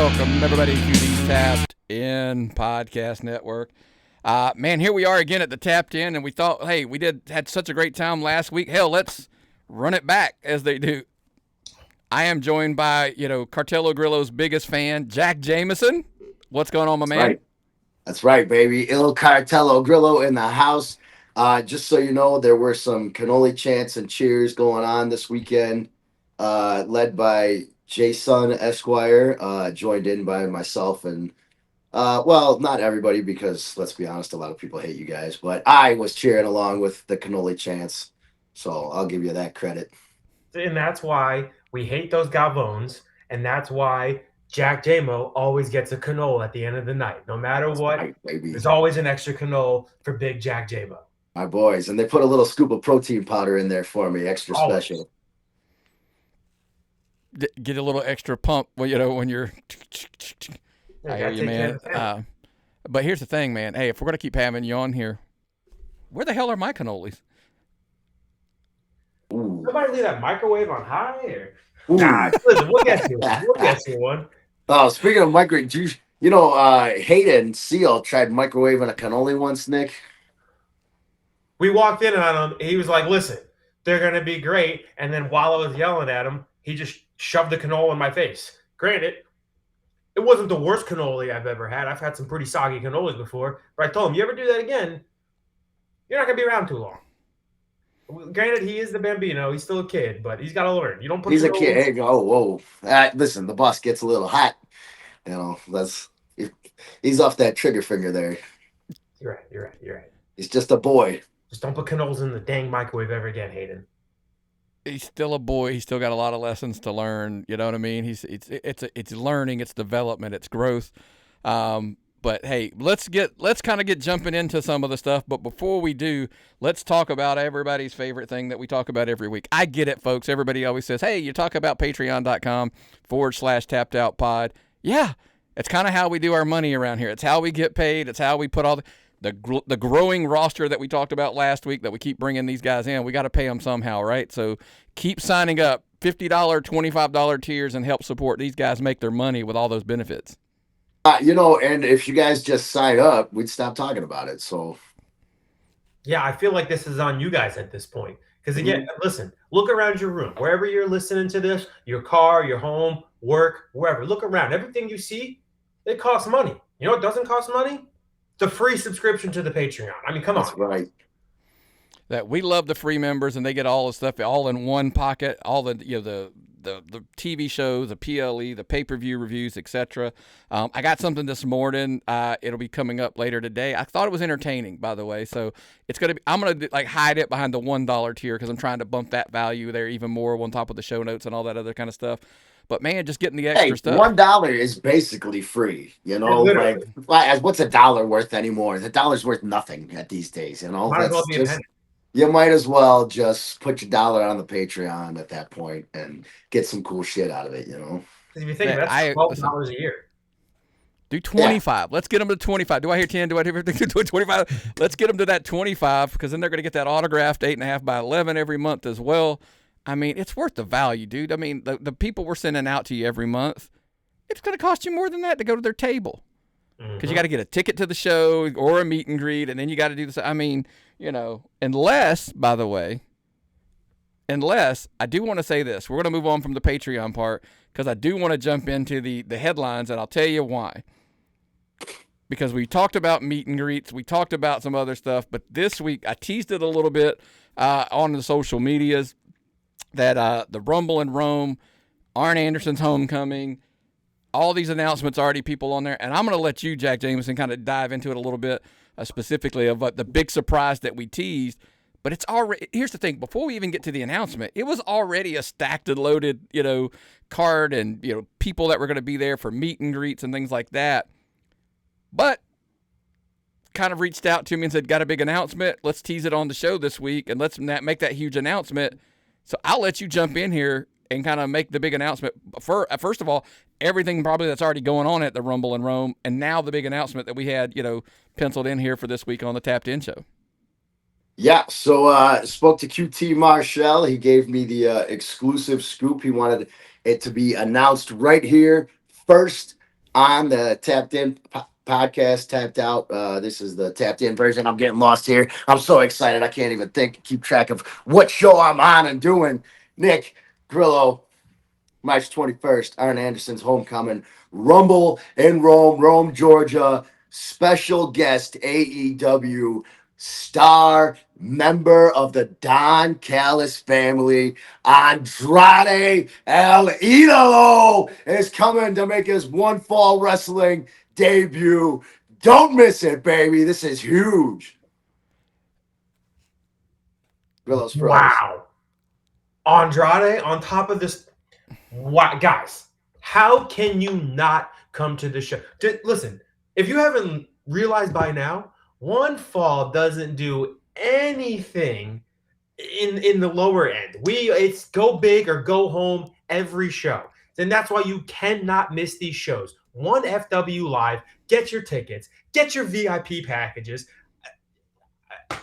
Welcome, everybody, to the Tapped In Podcast Network. Man, here we are again at the Tapped In, and we thought, hey, had such a great time last week. Hell, let's run it back, as they do. I am joined by, Cartello Grillo's biggest fan, Jack Jameson. What's going on, my man? Right. That's right, baby. Il Cartello Grillo in the house. Just so you know, there were some cannoli chants and cheers going on this weekend, led by Jameson Esquire, joined in by myself and, well, not everybody, because let's be honest, a lot of people hate you guys, but I was cheering along with the cannoli chants, so I'll give you that credit. And that's why we hate those Galvones, and that's why Jack Jamo always gets a cannoli at the end of the night. No matter what, Right, baby. There's always an extra cannoli for Big Jack Jamo. My boys, and they put a little scoop of protein powder in there for me, extra special. Get a little extra pump, when you're. I hear you, man. But here's the thing, man. Hey, if we're gonna keep having you on here, where the hell are my cannolis? Somebody leave that microwave on high, or nah? Listen, we'll get you one. We'll get you one. Oh, speaking of microwave, Hayden Seal tried microwaving a cannoli once, Nick. We walked in on him. He was like, "Listen, they're gonna be great." And then while I was yelling at him, he just shoved the cannoli in my face. Granted, it wasn't the worst cannoli I've ever had. I've had some pretty soggy cannolis before, but I told him, "You ever do that again, you're not gonna be around too long." Granted, he is the Bambino. He's still a kid, but he's got to learn. You don't put. He's a kid. Hey, whoa. Listen, the boss gets a little hot. He's off that trigger finger there. You're right. He's just a boy. Just don't put cannolis in the dang microwave ever again, Hayden. He's still a boy. He's still got a lot of lessons to learn. You know what I mean? It's learning, it's development, it's growth. But hey, let's kind of get jumping into some of the stuff. But before we do, let's talk about everybody's favorite thing that we talk about every week. I get it, folks. Everybody always says, hey, you talk about patreon.com/tappedoutpod. Yeah, it's kind of how we do our money around here. It's how we get paid. It's how we put all the growing roster that we talked about last week that we keep bringing these guys in. We got to pay them somehow, right? So keep signing up, $50, $25 tiers, and help support these guys make their money with all those benefits. And if you guys just sign up, we'd stop talking about it. So, yeah, I feel like this is on you guys at this point. Because again, listen, look around your room, wherever you're listening to this, your car, your home, work, wherever. Look around. Everything you see, it costs money. You know what doesn't cost money? It's a free subscription to the Patreon. I mean, come on. That's right. That we love the free members, and they get all the stuff all in one pocket. All the the TV shows, the PLE, the pay-per-view reviews, etc. I got something this morning. It'll be coming up later today. I thought it was entertaining, by the way. So it's gonna be. I'm gonna hide it behind the $1 tier because I'm trying to bump that value there even more on top of the show notes and all that other kind of stuff. But man, just getting the extra stuff. $1 is basically free. What's $1 worth anymore? $1's worth nothing at these days. You might as well just put your dollar on the Patreon at that point and get some cool shit out of it. Because if you think that's $12 a year. Do 25. Yeah. Let's get them to 25. Do I hear 10? Do I hear 25? Let's get them to that 25 because then they're going to get that autographed 8.5 by 11 every month as well. I mean, it's worth the value, dude. I mean, the people we're sending out to you every month, it's going to cost you more than that to go to their table. Because you got to get a ticket to the show or a meet and greet, and then you got to do this. I mean, unless I do want to say this. We're going to move on from the Patreon part because I do want to jump into the headlines, and I'll tell you why. Because we talked about meet and greets. We talked about some other stuff, but this week I teased it a little bit on the social medias. That the Rumble in Rome, Arn Anderson's homecoming, all these announcements already people on there. And I'm going to let you, Jack Jameson, kind of dive into it a little bit, specifically of the big surprise that we teased. But it's already, here's the thing, before we even get to the announcement, it was already a stacked and loaded, card and, people that were going to be there for meet and greets and things like that. But kind of reached out to me and said, got a big announcement. Let's tease it on the show this week and let's make that huge announcement. So I'll let you jump in here and kind of make the big announcement. First of all, everything probably that's already going on at the Rumble in Rome, and now the big announcement that we had, penciled in here for this week on the Tapped In Show. Yeah, so spoke to QT Marshall. He gave me the exclusive scoop. He wanted it to be announced right here first on the Tapped In podcast, Tapped Out. This is the Tapped In version. I'm getting lost here. I'm so excited. I can't even keep track of what show I'm on and doing. Nick Grillo, March 21st, Arn Anderson's homecoming. Rumble in Rome, Georgia. Special guest AEW star member of the Don Callis family, Andrade El Idolo, is coming to make his One Fall Wrestling debut. Don't miss it, baby. This is huge. Grillo's froze. Wow. Andrade on top of this. Wow, guys, how can you not come to the show? Listen, if you haven't realized by now, One Fall doesn't do anything in the lower end. It's go big or go home every show. Then that's why you cannot miss these shows. One FW Live, get your tickets, get your VIP packages.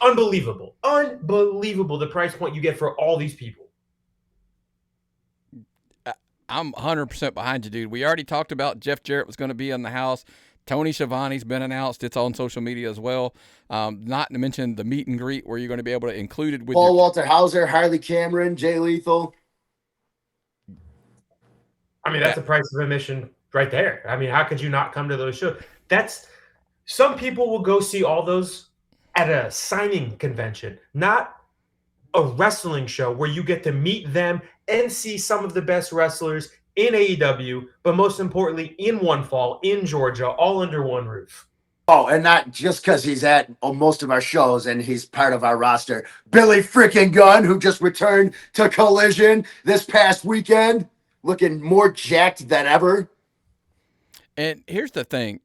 Unbelievable the price point you get for all these people. I'm 100% behind you, dude. We already talked about Jeff Jarrett was going to be in the house. Tony Schiavone's been announced. It's on social media as well. Not to mention the meet and greet where you're going to be able to include it with Paul Walter Hauser, Harley Cameron, Jay Lethal. I mean, that's the price of admission right there. I mean, how could you not come to those shows? Some people will go see all those at a signing convention, not a wrestling show where you get to meet them and see some of the best wrestlers in AEW, but most importantly, in One Fall, in Georgia, all under one roof. Oh, and not just because he's at most of our shows and he's part of our roster. Billy freaking Gunn, who just returned to Collision this past weekend, looking more jacked than ever. And here's the thing.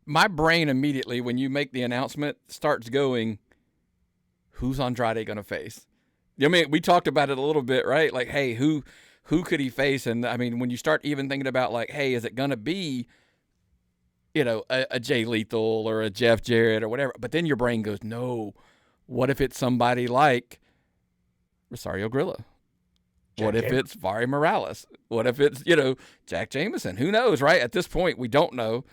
My brain immediately, when you make the announcement, starts going, who's Andrade going to face? I mean, we talked about it a little bit, right? Like, hey, who could he face? And, I mean, when you start even thinking about, like, hey, is it going to be, a Jay Lethal or a Jeff Jarrett or whatever? But then your brain goes, no, what if it's somebody like Rosario Grillo? What if it's Vari Morales? What if it's, Jack Jameson? Who knows, right? At this point, we don't know.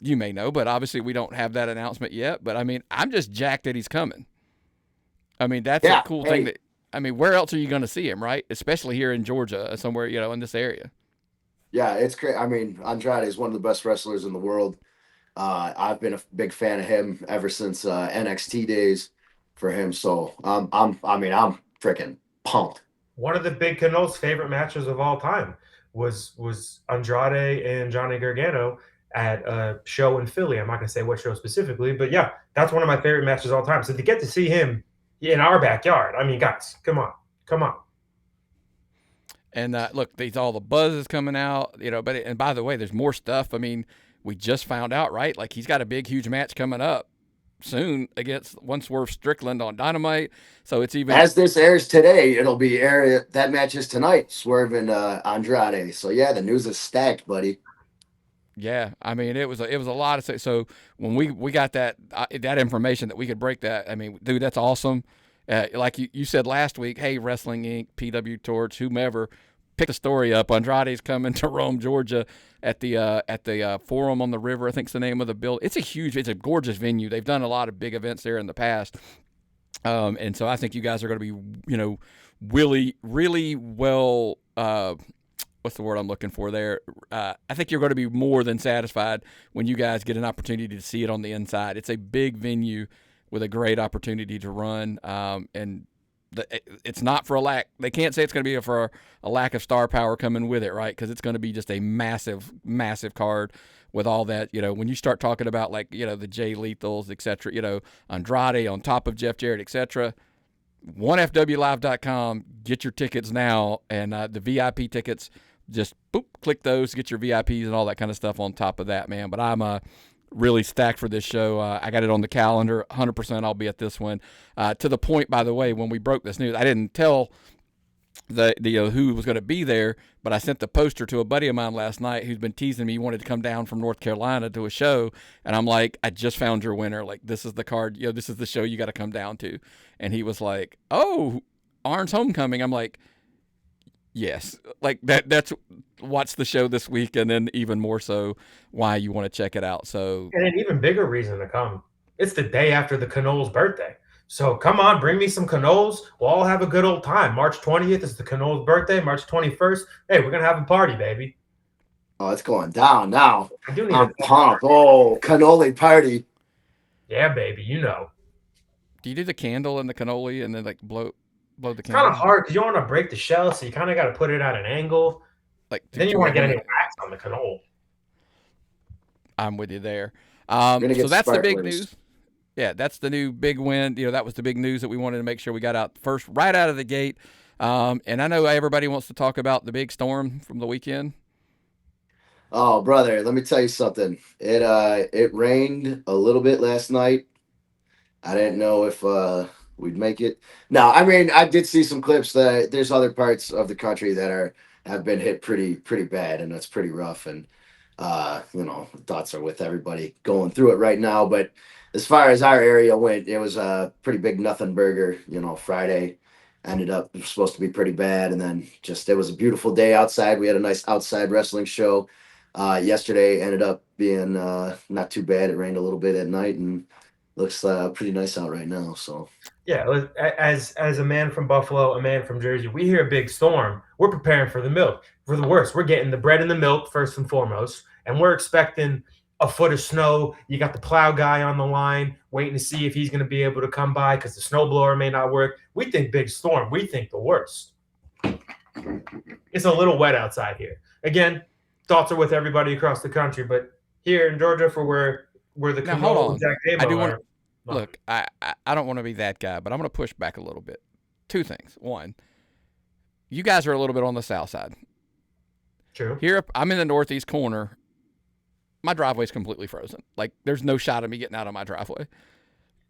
You may know, but obviously we don't have that announcement yet. But, I mean, I'm just jacked that he's coming. I mean, that's a cool thing. Where else are you going to see him, right? Especially here in Georgia, somewhere, in this area. Yeah, it's great. I mean, Andrade is one of the best wrestlers in the world. I've been a big fan of him ever since NXT days for him. So I'm freaking pumped. One of the Big Cannoli's favorite matches of all time was Andrade and Johnny Gargano at a show in Philly. I'm not going to say what show specifically, but yeah, that's one of my favorite matches of all time. So to get to see him in our backyard, I mean, guys, come on. And look, all the buzz is coming out, and by the way, there's more stuff. I mean, we just found out, right? Like, he's got a big, huge match coming up soon against One Swerve Strickland on Dynamite. So it's even, as this airs today, it'll be that match is tonight, Swerve and Andrade. So yeah, the news is stacked, buddy. Yeah, I mean, it was a lot of. So when we got that information that we could break that, I mean, dude, that's awesome. Like you said last week, hey, Wrestling Inc., PW Torch, whomever, pick the story up. Andrade's coming to Rome, Georgia, at the Forum on the River, I think's the name of the building. It's a gorgeous venue. They've done a lot of big events there in the past, and so I think you guys are going to be, really, really well. What's the word I'm looking for there? I think you're going to be more than satisfied when you guys get an opportunity to see it on the inside. It's a big venue with a great opportunity to run, and it's not for a lack. They can't say it's going to be for a lack of star power coming with it, right? Because it's going to be just a massive, massive card with all that. When you start talking about the Jay Lethals, etc. Andrade on top of Jeff Jarrett, etc. 1FWLive.com. Get your tickets now, and the VIP tickets. Just click those, get your VIPs and all that kind of stuff on top of that, man. But I'm really stacked for this show. I got it on the calendar. 100% I'll be at this one. To the point, by the way, when we broke this news, I didn't tell the who was going to be there, but I sent the poster to a buddy of mine last night who's been teasing me. He wanted to come down from North Carolina to a show, and I'm like, I just found your winner. Like, this is the card. This is the show you got to come down to. And he was like, oh, Arn's Homecoming. I'm like, Yes, like that's watch the show this week, and then even more so why you want to check it out. So, And an even bigger reason to come. It's the day after the Canol's birthday. So come on, bring me some Canoles. We'll all have a good old time. March 20th is the Canol's birthday. March 21st, hey, we're going to have a party, baby. Oh, it's going down now. I do need I'm pumped. Oh, cannoli party. Yeah, baby, you know. do you do the candle and the cannoli, and then like blow the It's candle? kind of hard because you don't want to break the shell, so you kind of got to put it at an angle. Like Then you want to get any wax on the Canole. I'm with you there. We're gonna So get that's the big sparklers. news. Yeah, that's the new big win. That was the big news that we wanted to make sure we got out first, right out of the gate. And I know everybody wants to talk about the big storm from the weekend. Oh, brother, let me tell you something. It rained a little bit last night. I didn't know if we'd make it. No, I mean I did see some clips that there's other parts of the country that have been hit pretty bad, and that's pretty rough. And thoughts are with everybody going through it right now. But as far as our area went, it was a pretty big nothing burger. Friday ended up supposed to be pretty bad, and then it was a beautiful day outside. We had a nice outside wrestling show. Yesterday ended up being not too bad. It rained a little bit at night, and looks pretty nice out right now. So Yeah, as a man from Buffalo, a man from Jersey, we hear a big storm. We're preparing for the milk, for the worst. We're getting the bread and the milk first and foremost, and we're expecting a foot of snow. You got the plow guy on the line waiting to see if he's going to be able to come by because the snowblower may not work. We think big storm. We think the worst. It's a little wet outside here. Again, thoughts are with everybody across the country, but here in Georgia, for where the Now, hold Canole on. and Jack I do Dabo want are. look. I don't want to be that guy, but I'm going to push back a little bit. Two things. One, you guys are a little bit on the south side. True. Here, I'm in the northeast corner. My driveway's completely frozen. Like, there's no shot of me getting out of my driveway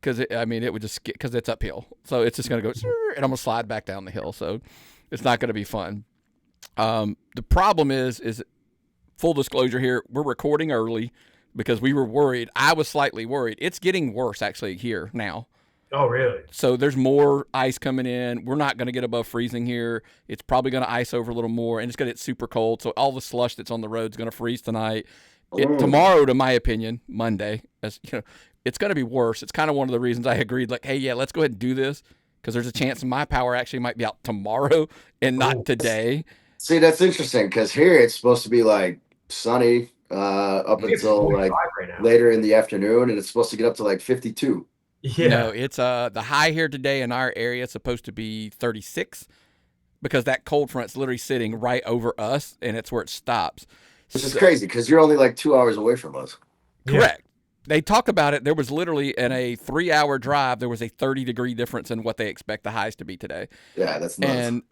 because it would just because it's uphill. So it's just going to go, and I'm going to slide back down the hill. So it's not going to be fun. The problem is full disclosure here. We're recording early because we were worried. I was slightly worried. It's getting worse actually here now. Oh, really? So there's more ice coming in. We're not going to get above freezing here. It's probably going to ice over a little more, and it's going to get super cold. So all the slush that's on the road is going to freeze tonight. Tomorrow, to my opinion, Monday, it's going to be worse. It's kind of one of the reasons I agreed, like, hey, yeah, let's go ahead and do this because there's a chance my power actually might be out tomorrow and not today. See, that's interesting because here it's supposed to be like sunny up until like later in the afternoon, and it's supposed to get up to like 52. Yeah. No, it's the high here today in our area is supposed to be 36 because that cold front's literally sitting right over us, and it's where it stops. Which is crazy because you're only like 2 hours away from us. Correct. Yeah. They talk about it. There was literally in a 3-hour drive, there was a 30-degree difference in what they expect the highs to be today. Yeah, that's nuts. And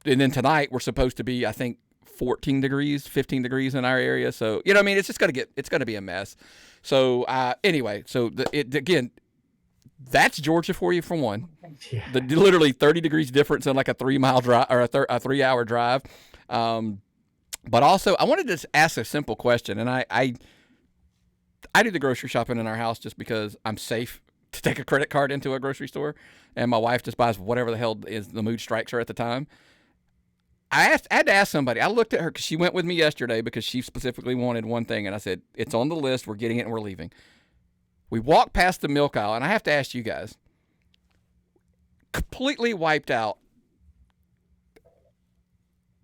and then tonight we're supposed to be, I think, 15 degrees in our area. So, it's just going to be a mess. So, anyway, again, that's Georgia for you for one. Yeah. The literally 30 degrees difference in like a 3-mile drive or a 3-hour drive. But also I wanted to ask a simple question, and I do the grocery shopping in our house just because I'm safe to take a credit card into a grocery store, and my wife just buys whatever the hell is the mood strikes her at the time. I had to ask somebody. I looked at her because she went with me yesterday because she specifically wanted one thing, and I said, it's on the list. We're getting it, and we're leaving. We walked past the milk aisle, and I have to ask you guys, completely wiped out,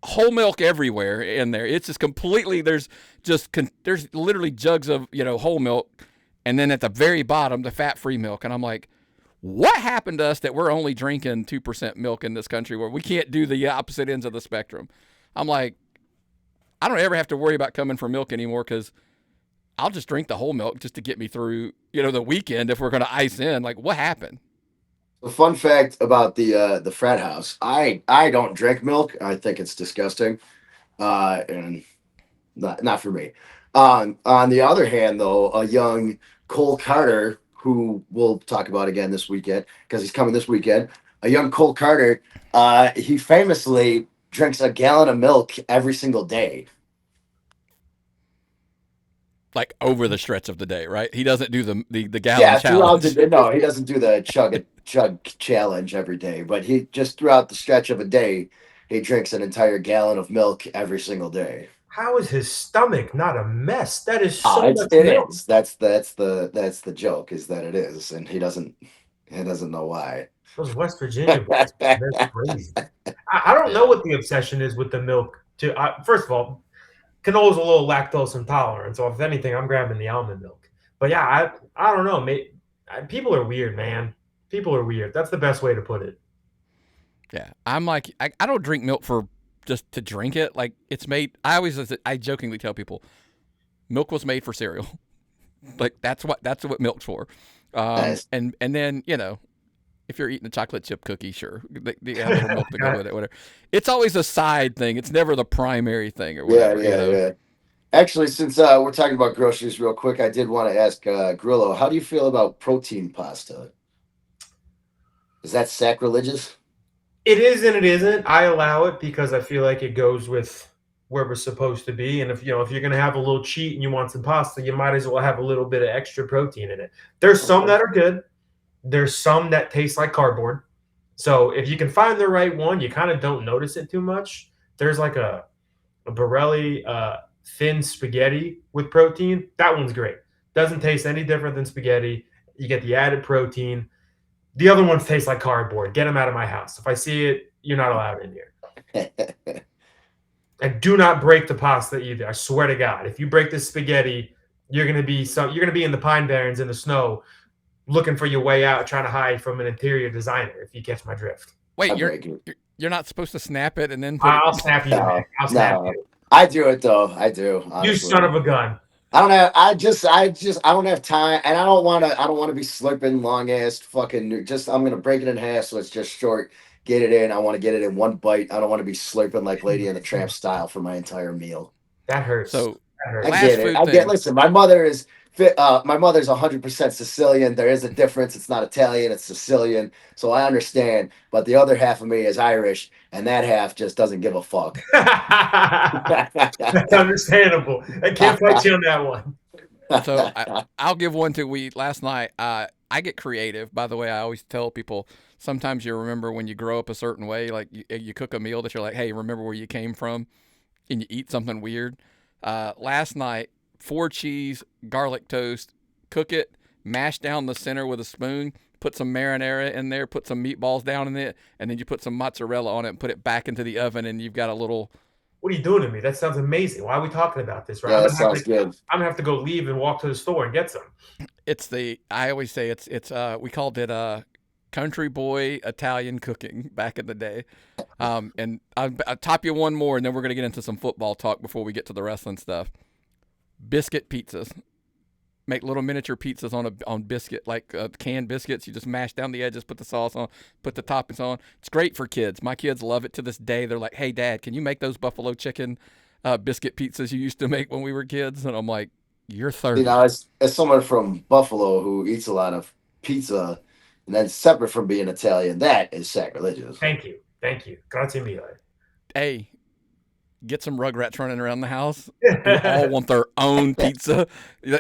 whole milk everywhere in there. It's just completely, there's literally jugs of, whole milk, and then at the very bottom, the fat-free milk, and I'm like, what happened to us that we're only drinking 2% milk in this country where we can't do the opposite ends of the spectrum? I'm like, I don't ever have to worry about coming for milk anymore because I'll just drink the whole milk just to get me through, the weekend if we're going to ice in. Like, what happened? A fun fact about the frat house: I don't drink milk. I think it's disgusting, and not for me. On the other hand, though, a young Cole Carter, who we'll talk about again this weekend because he's coming this weekend. A young Cole Carter, he famously drinks a gallon of milk every single day. like over the stretch of the day, right? He doesn't do the gallon Yeah, throughout challenge. the no, he doesn't do the chug challenge every day, but he just throughout the stretch of a day, he drinks an entire gallon of milk every single day. How is his stomach not a mess? That is Oh, so much it milk. is. That's the joke is that it is, and he doesn't know why. Those West Virginia boys, they're crazy. I don't know what the obsession is with the milk. First of all, Canola's a little lactose intolerant, so if anything, I'm grabbing the almond milk. But yeah, I don't know. People are weird, man. People are weird. That's the best way to put it. Yeah, I'm like I don't drink milk for just to drink it. Like it's made. I jokingly tell people, milk was made for cereal. Like that's what milk's for. Nice. And then if you're eating a chocolate chip cookie, sure, they have a little milk to go with it, whatever. It's always a side thing. It's never the primary thing or whatever. Yeah. Actually, since we're talking about groceries real quick, I did want to ask Grillo, how do you feel about protein pasta? Is that sacrilegious? It is and it isn't. I allow it because I feel like it goes with where we're supposed to be. And if you're gonna have a little cheat and you want some pasta, you might as well have a little bit of extra protein in it. There's some that are good. There's some that taste like cardboard. So if you can find the right one, you kind of don't notice it too much. There's like a Borelli thin spaghetti with protein. That one's great. Doesn't taste any different than spaghetti. You get the added protein. The other ones taste like cardboard. Get them out of my house. If I see it, you're not allowed in here. And do not break the pasta either. I swear to God, if you break this spaghetti, you're gonna be in the Pine Barrens in the snow, looking for your way out, trying to hide from an interior designer. If you catch my drift. Wait, you're not supposed to snap it and then I'll snap you. No, I'll snap you. I do it though. I do. Honestly. You son of a gun. I don't have. I don't have time, and I don't want to. I don't want to be slurping long ass fucking. I'm gonna break it in half so it's just short. Get it in. I want to get it in one bite. I don't want to be slurping like Lady and the Tramp style for my entire meal. That hurts. So that hurts. I get it. I get. Listen, my mother is. My mother's 100% Sicilian. There is a difference. It's not Italian. It's Sicilian. So I understand. But the other half of me is Irish, and that half just doesn't give a fuck. That's understandable. I can't fight you on that one. So I'll give one to last night. I get creative. By the way, I always tell people sometimes you remember when you grow up a certain way, like you cook a meal that you're like, hey, remember where you came from, and you eat something weird. Last night, 4 cheese, garlic toast, cook it, mash down the center with a spoon, put some marinara in there, put some meatballs down in it, and then you put some mozzarella on it and put it back into the oven, and you've got a little. What are you doing to me? That sounds amazing. Why are we talking about this? Right? Yeah, that sounds good. I'm gonna have to go leave and walk to the store and get some. I always say it's we called it country boy Italian cooking back in the day. And I'll top you one more, and then we're gonna get into some football talk before we get to the wrestling stuff. Biscuit pizzas. Make little miniature pizzas on biscuit, like canned biscuits. You just mash down the edges, put the sauce on, put the toppings on. It's great for kids. My kids love it to this day. They're like, hey, Dad, can you make those buffalo chicken biscuit pizzas you used to make when we were kids? And I'm like, you're 30. As someone from Buffalo who eats a lot of pizza, and then separate from being Italian, that is sacrilegious. Thank you. Grazie mille. Hey, get some Rugrats running around the house who all want their own pizza.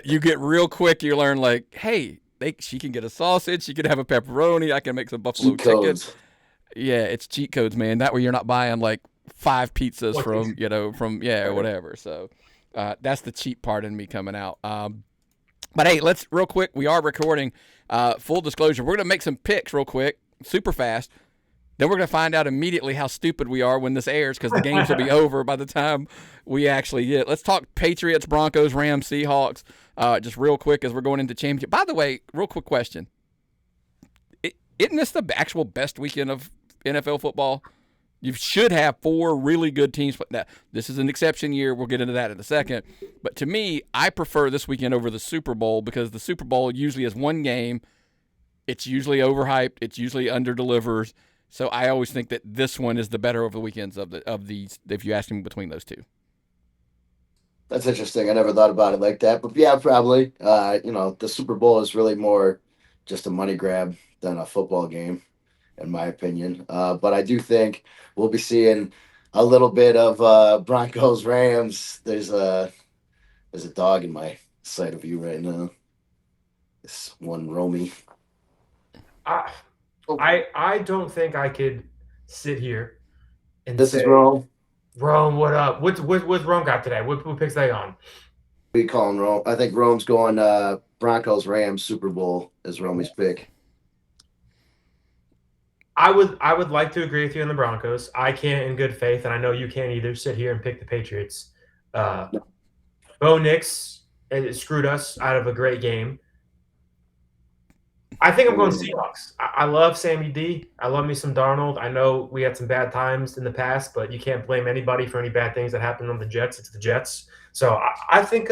You get real quick. You learn like, hey, she can get a sausage. She can have a pepperoni. I can make some buffalo chicken. Yeah, it's cheat codes, man. That way you're not buying like 5 pizzas from whatever. So that's the cheap part in me coming out. But hey, let's real quick. We are recording. Full disclosure, we're gonna make some picks real quick, super fast. Then we're going to find out immediately how stupid we are when this airs because the games will be over by the time we actually get. Let's talk Patriots, Broncos, Rams, Seahawks just real quick as we're going into championship. By the way, real quick question. Isn't this the actual best weekend of NFL football? You should have 4 really good teams. Now, this is an exception year. We'll get into that in a second. But to me, I prefer this weekend over the Super Bowl because the Super Bowl usually is one game. It's usually overhyped. It's usually under-delivers. So I always think that this one is the better over the weekends of these. If you ask me between those two, that's interesting. I never thought about it like that, but yeah, probably. The Super Bowl is really more just a money grab than a football game, in my opinion. But I do think we'll be seeing a little bit of Broncos Rams. There's a dog in my sight of you right now. This one Romy. I don't think I could sit here and This say, is Rome. Rome, what up? What's Rome got today? What picks they on? We call him Rome. I think Rome's going Broncos Rams Super Bowl is Romy's pick. I would like to agree with you on the Broncos. I can't in good faith, and I know you can't either, sit here and pick the Patriots. Bo Nix screwed us out of a great game. I think I'm going Seahawks. I love Sammy D. I love me some Darnold. I know we had some bad times in the past, but you can't blame anybody for any bad things that happened on the Jets. It's the Jets. So I think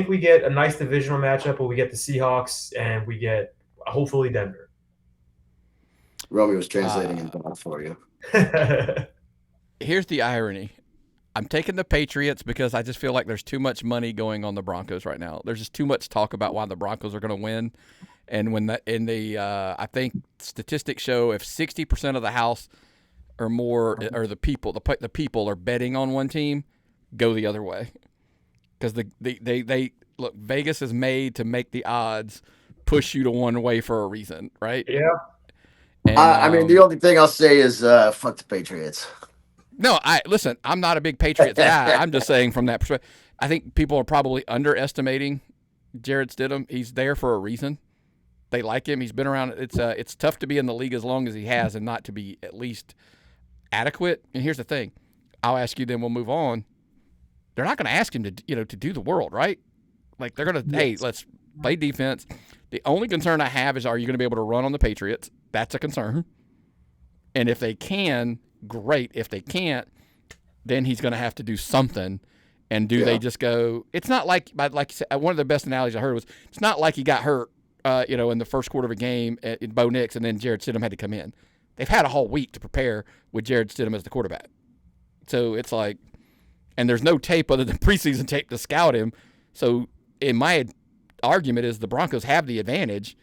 we get a nice divisional matchup where we get the Seahawks and we get hopefully Denver. Romy was translating in bad for you. Here's the irony. I'm taking the Patriots because I just feel like there's too much money going on the Broncos right now. There's just too much talk about why the Broncos are going to win. And when I think statistics show if 60% of the house or more, or the people are betting on one team, go the other way. Because they look, Vegas is made to make the odds push you to one way for a reason, right? Yeah. And, I mean, the only thing I'll say is fuck the Patriots. No, listen, I'm not a big Patriots guy. I'm just saying from that perspective. I think people are probably underestimating Jarrett Stidham. He's there for a reason. They like him. He's been around. It's tough to be in the league as long as he has and not to be at least adequate. And here's the thing. I'll ask you, then we'll move on. They're not going to ask him to do the world, right? Like they're going to, hey, let's play defense. The only concern I have is, are you going to be able to run on the Patriots? That's a concern. And if they can, great. If they can't, then he's going to have to do something. And they just go? It's not like you said. One of the best analogies I heard was, it's not like he got hurt, in the first quarter of a game in Bo Nix, and then Jarrett Stidham had to come in. They've had a whole week to prepare with Jarrett Stidham as the quarterback. So it's like, and there's no tape other than preseason tape to scout him. So in my argument is the Broncos have the advantage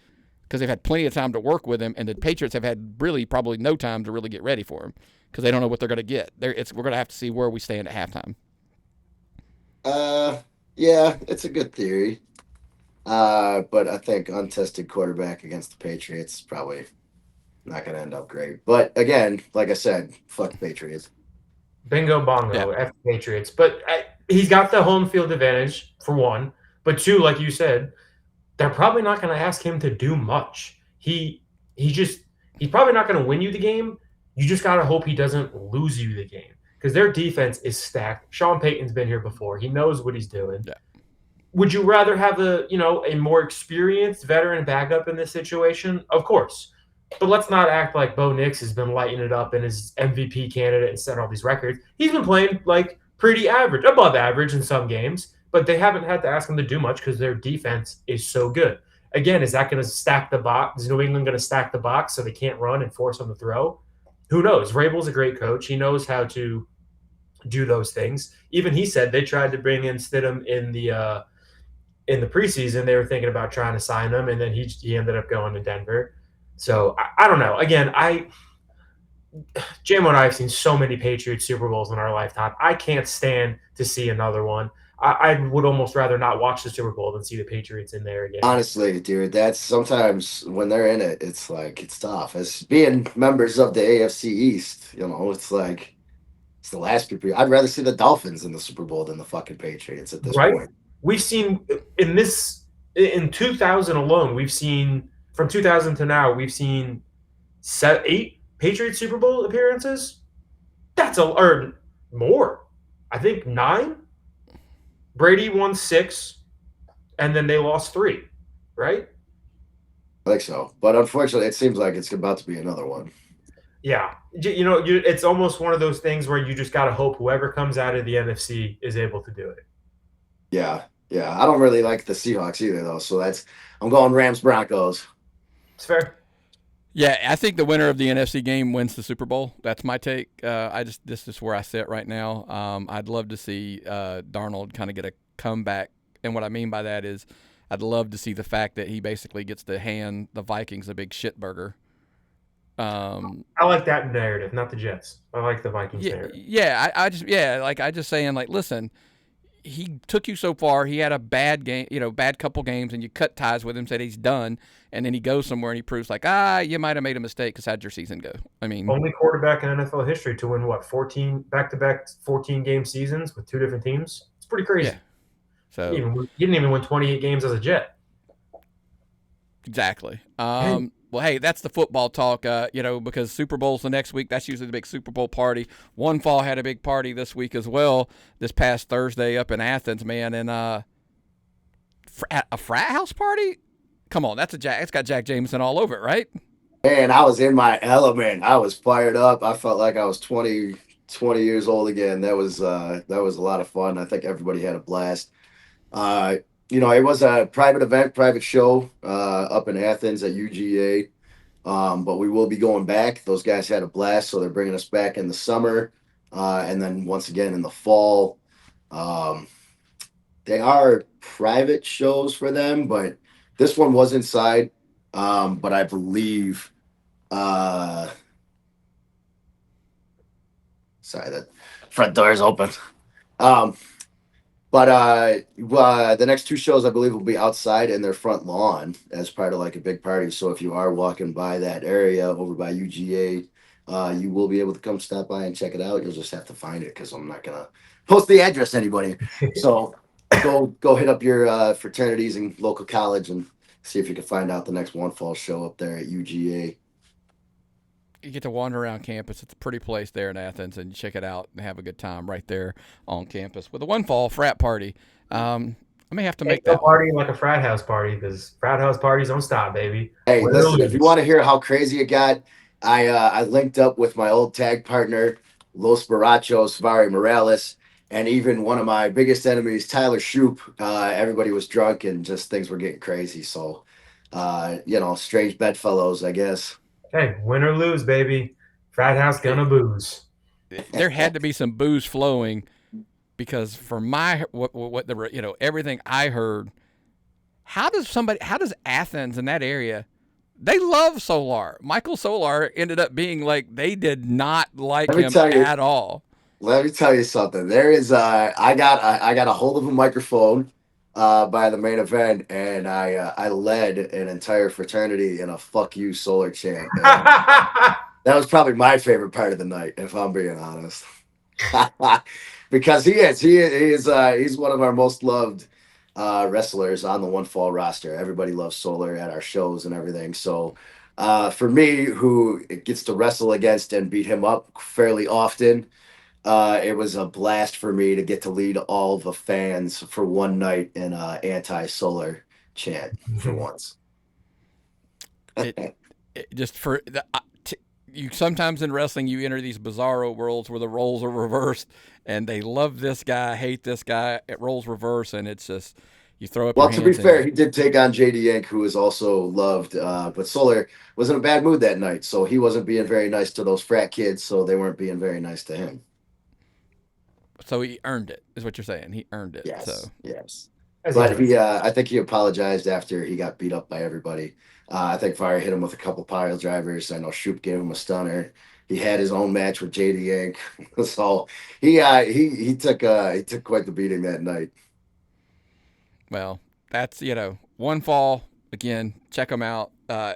because they've had plenty of time to work with him, and the Patriots have had really probably no time to really get ready for him because they don't know what they're going to get. We're going to have to see where we stand at halftime. Yeah, it's a good theory. But I think untested quarterback against the Patriots is probably not going to end up great. But again, like I said, fuck the Patriots. Bingo bongo, F the Patriots. But he's got the home field advantage, for one. But two, like you said, they're probably not going to ask him to do much. He's probably not going to win you the game. You just got to hope he doesn't lose you the game because their defense is stacked. Sean Payton's been here before. He knows what he's doing. Yeah. Would you rather have a more experienced veteran backup in this situation? Of course. But let's not act like Bo Nix has been lighting it up and is MVP candidate and set all these records. He's been playing like pretty average, above average in some games, but they haven't had to ask him to do much because their defense is so good. Again, is that going to stack the box? Is New England going to stack the box so they can't run and force them to throw? Who knows? Vrabel's a great coach. He knows how to do those things. Even he said they tried to bring in Stidham in the preseason. They were thinking about trying to sign him, and then he ended up going to Denver. So I don't know. Again, JMO and I have seen so many Patriots Super Bowls in our lifetime. I can't stand to see another one. I would almost rather not watch the Super Bowl than see the Patriots in there again. Honestly, dude, that's sometimes when they're in it, it's like it's tough. As being members of the AFC East, it's like it's the last people. I'd rather see the Dolphins in the Super Bowl than the fucking Patriots at this point. We've seen in 2000 alone, we've seen from 2000 to now, we've seen 8 Patriots Super Bowl appearances. Or more. I think 9. Brady won 6, and then they lost 3, right? I think so. But unfortunately, it seems like it's about to be another one. Yeah. It's almost one of those things where you just got to hope whoever comes out of the NFC is able to do it. Yeah. I don't really like the Seahawks either, though. So I'm going Rams-Broncos. It's fair. Yeah, I think the winner of the NFC game wins the Super Bowl. That's my take. This is where I sit right now. I'd love to see Darnold kind of get a comeback, and what I mean by that is I'd love to see the fact that he basically gets to hand the Vikings a big shit burger. I like that narrative, not the Jets. I like the Vikings narrative. Yeah, I just saying, like, listen, he took you so far. He had a bad game, bad couple games, and you cut ties with him, said he's done, and then he goes somewhere and he proves like, you might have made a mistake because how'd your season go? I mean, only quarterback in NFL history to win 14 back-to-back 14-game seasons with 2 different teams. It's pretty crazy. Yeah. So he didn't even win 28 games as a Jet. Exactly. Well, hey, that's the football talk, because Super Bowl's the next week. That's usually the big Super Bowl party. One Fall had a big party this week as well, this past Thursday up in Athens, man. And a frat house party? Come on, it's got Jack Jameson all over it, right? Man, I was in my element. I was fired up. I felt like I was 20 years old again. That was a lot of fun. I think everybody had a blast. It was a private event, private show up in Athens at UGA. But we will be going back. Those guys had a blast, so they're bringing us back in the summer. And then once again in the fall. They are private shows for them, but this one was inside. But I believe sorry, the front door is open. But the next 2 shows, I believe, will be outside in their front lawn as part of like a big party. So if you are walking by that area over by UGA, you will be able to come stop by and check it out. You'll just have to find it because I'm not going to post the address to anybody. So go hit up your fraternities and local college and see if you can find out the next One Fall show up there at UGA. You get to wander around campus. It's a pretty place there in Athens, and you check it out and have a good time right there on campus with a One Fall frat party. I may have to make that party like a frat house party because frat house parties don't stop, baby. Hey, listen, if you want to hear how crazy it got, I linked up with my old tag partner, Los Barachos, Vari Morales, and even one of my biggest enemies, Tyler Shoup. Everybody was drunk and just things were getting crazy. So, strange bedfellows, I guess. Hey, win or lose, baby. Frat house gonna booze. There had to be some booze flowing because for everything I heard, how does Athens in that area, they love Solar. Michael Solar ended up being like, they did not like him at all. Let me tell you something. There is I got a hold of a microphone by the main event, and I led an entire fraternity in a "fuck you" Solar chant. That was probably my favorite part of the night, if I'm being honest, because he's one of our most loved wrestlers on the One Fall roster. Everybody loves Solar at our shows and everything. So for me, who gets to wrestle against and beat him up fairly often, it was a blast for me to get to lead all the fans for one night in anti-Solar chant for once. You sometimes in wrestling you enter these bizarro worlds where the roles are reversed, and they love this guy, hate this guy. It roles reverse, and it's just you throw up. Well, to be fair, he did take on JD Yank, who is also loved, but Solar was in a bad mood that night, so he wasn't being very nice to those frat kids, so they weren't being very nice to him. So he earned it, is what you're saying. He earned it. Yes, yes. But I think he apologized after he got beat up by everybody. I think Fire hit him with a couple pile drivers. I know Shoup gave him a stunner. He had his own match with JD Yank, so he took quite the beating that night. Well, that's One Fall again. Check them out. I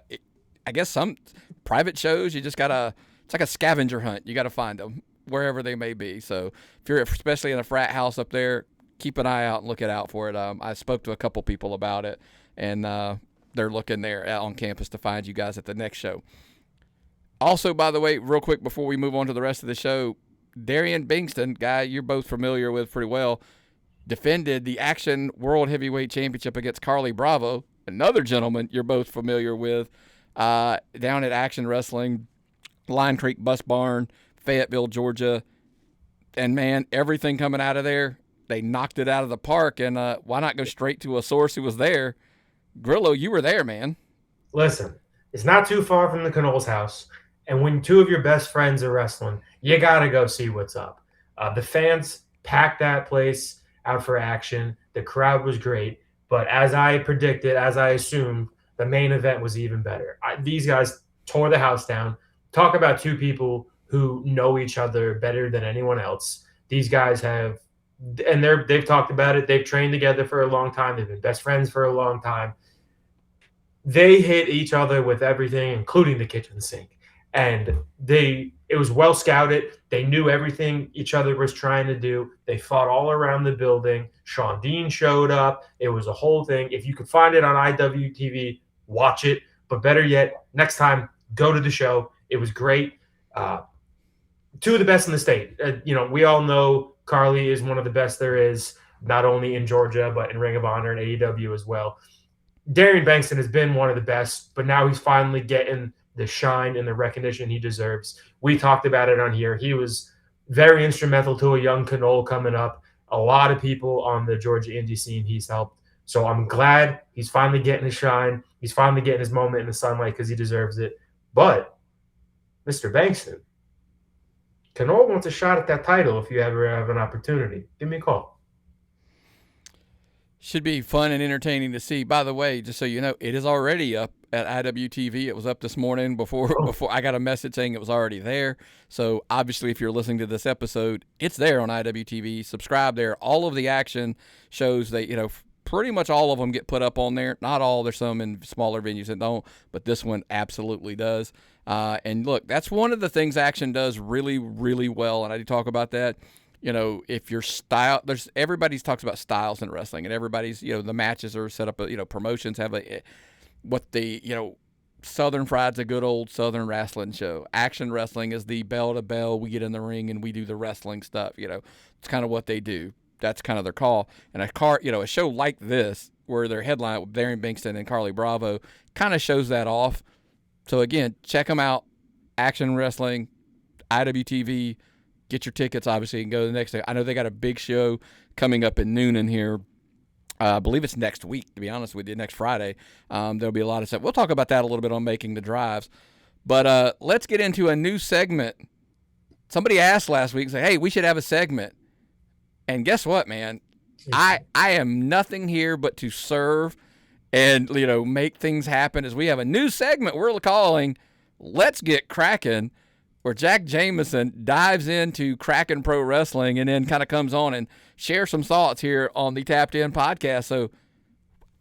guess some private shows it's like a scavenger hunt. You got to find them wherever they may be. So if you're especially in a frat house up there, keep an eye out and look out for it. I spoke to a couple people about it, and they're looking there out on campus to find you guys at the next show. Also, by the way, real quick before we move on to the rest of the show, Darian Bingston, guy you're both familiar with pretty well, defended the Action World Heavyweight Championship against Carly Bravo, another gentleman you're both familiar with, down at Action Wrestling, Line Creek Bus Barn, Fayetteville, Georgia. And, man, everything coming out of there, they knocked it out of the park. And why not go straight to a source who was there? Grillo, you were there, man. Listen, it's not too far from the Canol's house. And when 2 of your best friends are wrestling, you got to go see what's up. The fans packed that place out for Action. The crowd was great. But as I predicted, as I assumed, the main event was even better. These guys tore the house down. Talk about 2 people who know each other better than anyone else. These guys have and they've talked about it. They've trained together for a long time. They've been best friends for a long time. They hit each other with everything, including the kitchen sink. And it was well scouted. They knew everything each other was trying to do. They fought all around the building. Sean Dean showed up. It was a whole thing. If you could find it on IWTV, watch it. But better yet, next time, go to the show. It was great. Two of the best in the state. We all know Carly is one of the best there is, not only in Georgia, but in Ring of Honor and AEW as well. Darian Bankston has been one of the best, but now he's finally getting the shine and the recognition he deserves. We talked about it on here. He was very instrumental to a young Canole coming up. A lot of people on the Georgia indie scene he's helped. So I'm glad he's finally getting his shine. He's finally getting his moment in the sunlight because he deserves it. But, Mr. Bankston, Canole wants a shot at that title if you ever have an opportunity. Give me a call. Should be fun and entertaining to see. By the way, just so you know, it is already up at IWTV. It was up this morning before I got a message saying it was already there. So obviously, if you're listening to this episode, it's there on IWTV. Subscribe there. All of the action shows that, pretty much all of them get put up on there. Not all. There's some in smaller venues that don't, but this one absolutely does. And look, that's one of the things Action does really, really well. And I do talk about that. If your style, everybody talks about styles in wrestling, and everybody's, the matches are set up, promotions have Southern Fried's a good old Southern wrestling show. Action Wrestling is the bell to bell. We get in the ring and we do the wrestling stuff. It's kind of what they do. That's kind of their call. And a show like this, where their headline with Darian Bankston and Carly Bravo, kind of shows that off. So again, check them out. Action Wrestling, IWTV. Get your tickets, obviously, and go to the next day. I know they got a big show coming up in Noonan here. I believe it's next week, to be honest with you, next Friday. There'll be a lot of stuff. We'll talk about that a little bit on Making the Drives. But let's get into a new segment. Somebody asked last week, say, hey, we should have a segment. And guess what, man? I am nothing here but to serve and, make things happen, as we have a new segment we're calling Let's Get Crackin', where Jack Jameson dives into Kraken Pro Wrestling and then kind of comes on and shares some thoughts here on the Tapped In podcast. So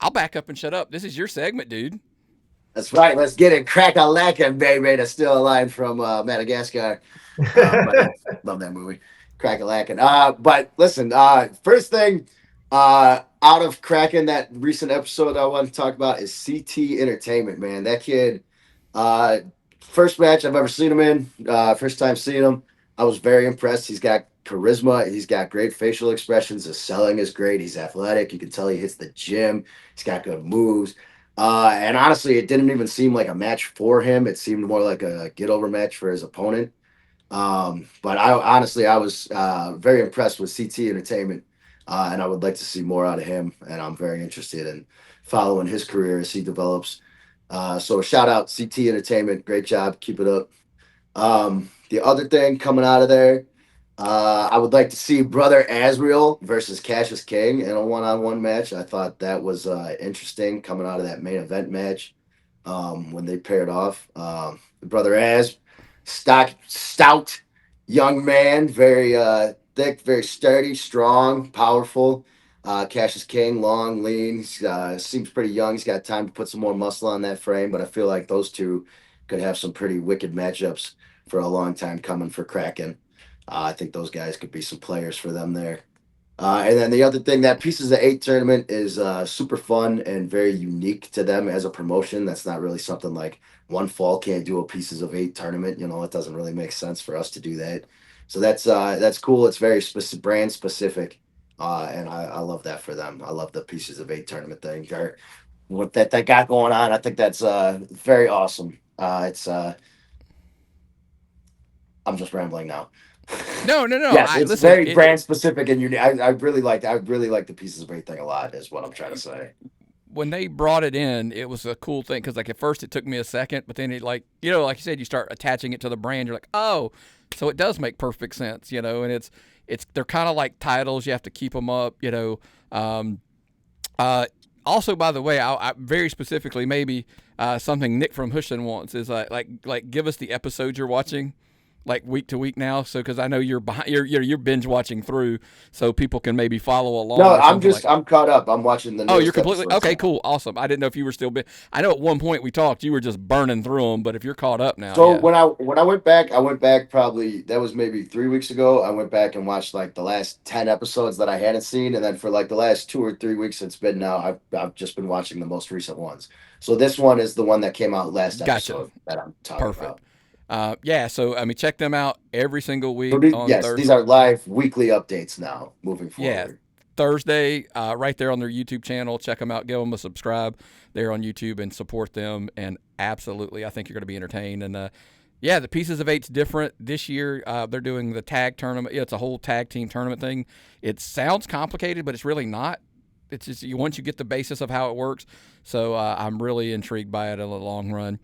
I'll back up and shut up. This is your segment, dude. That's right. Let's get it crack-a-lackin', baby. That's still a line from Madagascar. Love that movie. Crack-a-lackin'. But listen, first thing out of Kraken, that recent episode I want to talk about is CT Entertainment, man. That kid, first match I've ever seen him in, first time seeing him, I was very impressed. He's got charisma. He's got great facial expressions. His selling is great. He's athletic. You can tell he hits the gym. He's got good moves. And honestly, it didn't even seem like a match for him. It seemed more like a get-over match for his opponent. But I was very impressed with CT Entertainment, and I would like to see more out of him. And I'm very interested in following his career as he develops. So shout out CT Entertainment. Great job. Keep it up. The other thing coming out of there, I would like to see Brother Asriel versus Cassius King in a one-on-one match. I thought that was interesting coming out of that main event match when they paired off. Brother Az, stout young man, very thick, very sturdy, strong, powerful. Cassius King, long, lean, seems pretty young. He's got time to put some more muscle on that frame, but I feel like those two could have some pretty wicked matchups for a long time coming for Kraken. I think those guys could be some players for them there. And then the other thing, that Pieces of 8 tournament is super fun and very unique to them as a promotion. That's not really something like One Fall can't do a Pieces of 8 tournament. It doesn't really make sense for us to do that. So that's cool. It's very brand specific. And I love that for them. I love the Pieces of 8 tournament thing. What that got going on, I think that's very awesome. I'm just rambling now. No. Yes, it's very brand specific and unique. I really like the Pieces of 8 thing a lot, is what I'm trying to say. When they brought it in, it was a cool thing because, at first it took me a second, but then it, like you said, you start attaching it to the brand. You're like, oh, so it does make perfect sense, and they're kind of like titles. You have to keep them up, Also, by the way, I very specifically, maybe something Nick from Houston wants is like give us the episode you're watching like week to week now? So because I know you're behind, you're binge watching through, so people can maybe follow along. No, I'm caught up. I'm watching the newest you're completely episodes okay. now. Cool, awesome. I didn't know if you were still. I know at one point we talked, you were just burning through them, but if you're caught up now, So yeah. when I went back probably that was maybe 3 weeks ago. I went back and watched like the last 10 episodes that I hadn't seen, and then for like the last 2 or 3 weeks it's been now. I've just been watching the most recent ones. So this one is the one that came out last episode that I'm talking about. Yeah, so I mean, check them out every single week So on yes, Thursday. these are live weekly updates now moving forward. Yeah, Thursday, right there on their YouTube channel. Check them out. Give them a subscribe there on YouTube and support them. And absolutely, I think you're going to be entertained. And yeah, the Pieces of Eight's different this year. They're doing the tag tournament. Yeah, it's a whole tag team tournament thing. It sounds complicated, but it's really not. It's just once you get the basis of how it works. So I'm really intrigued by it in the long run.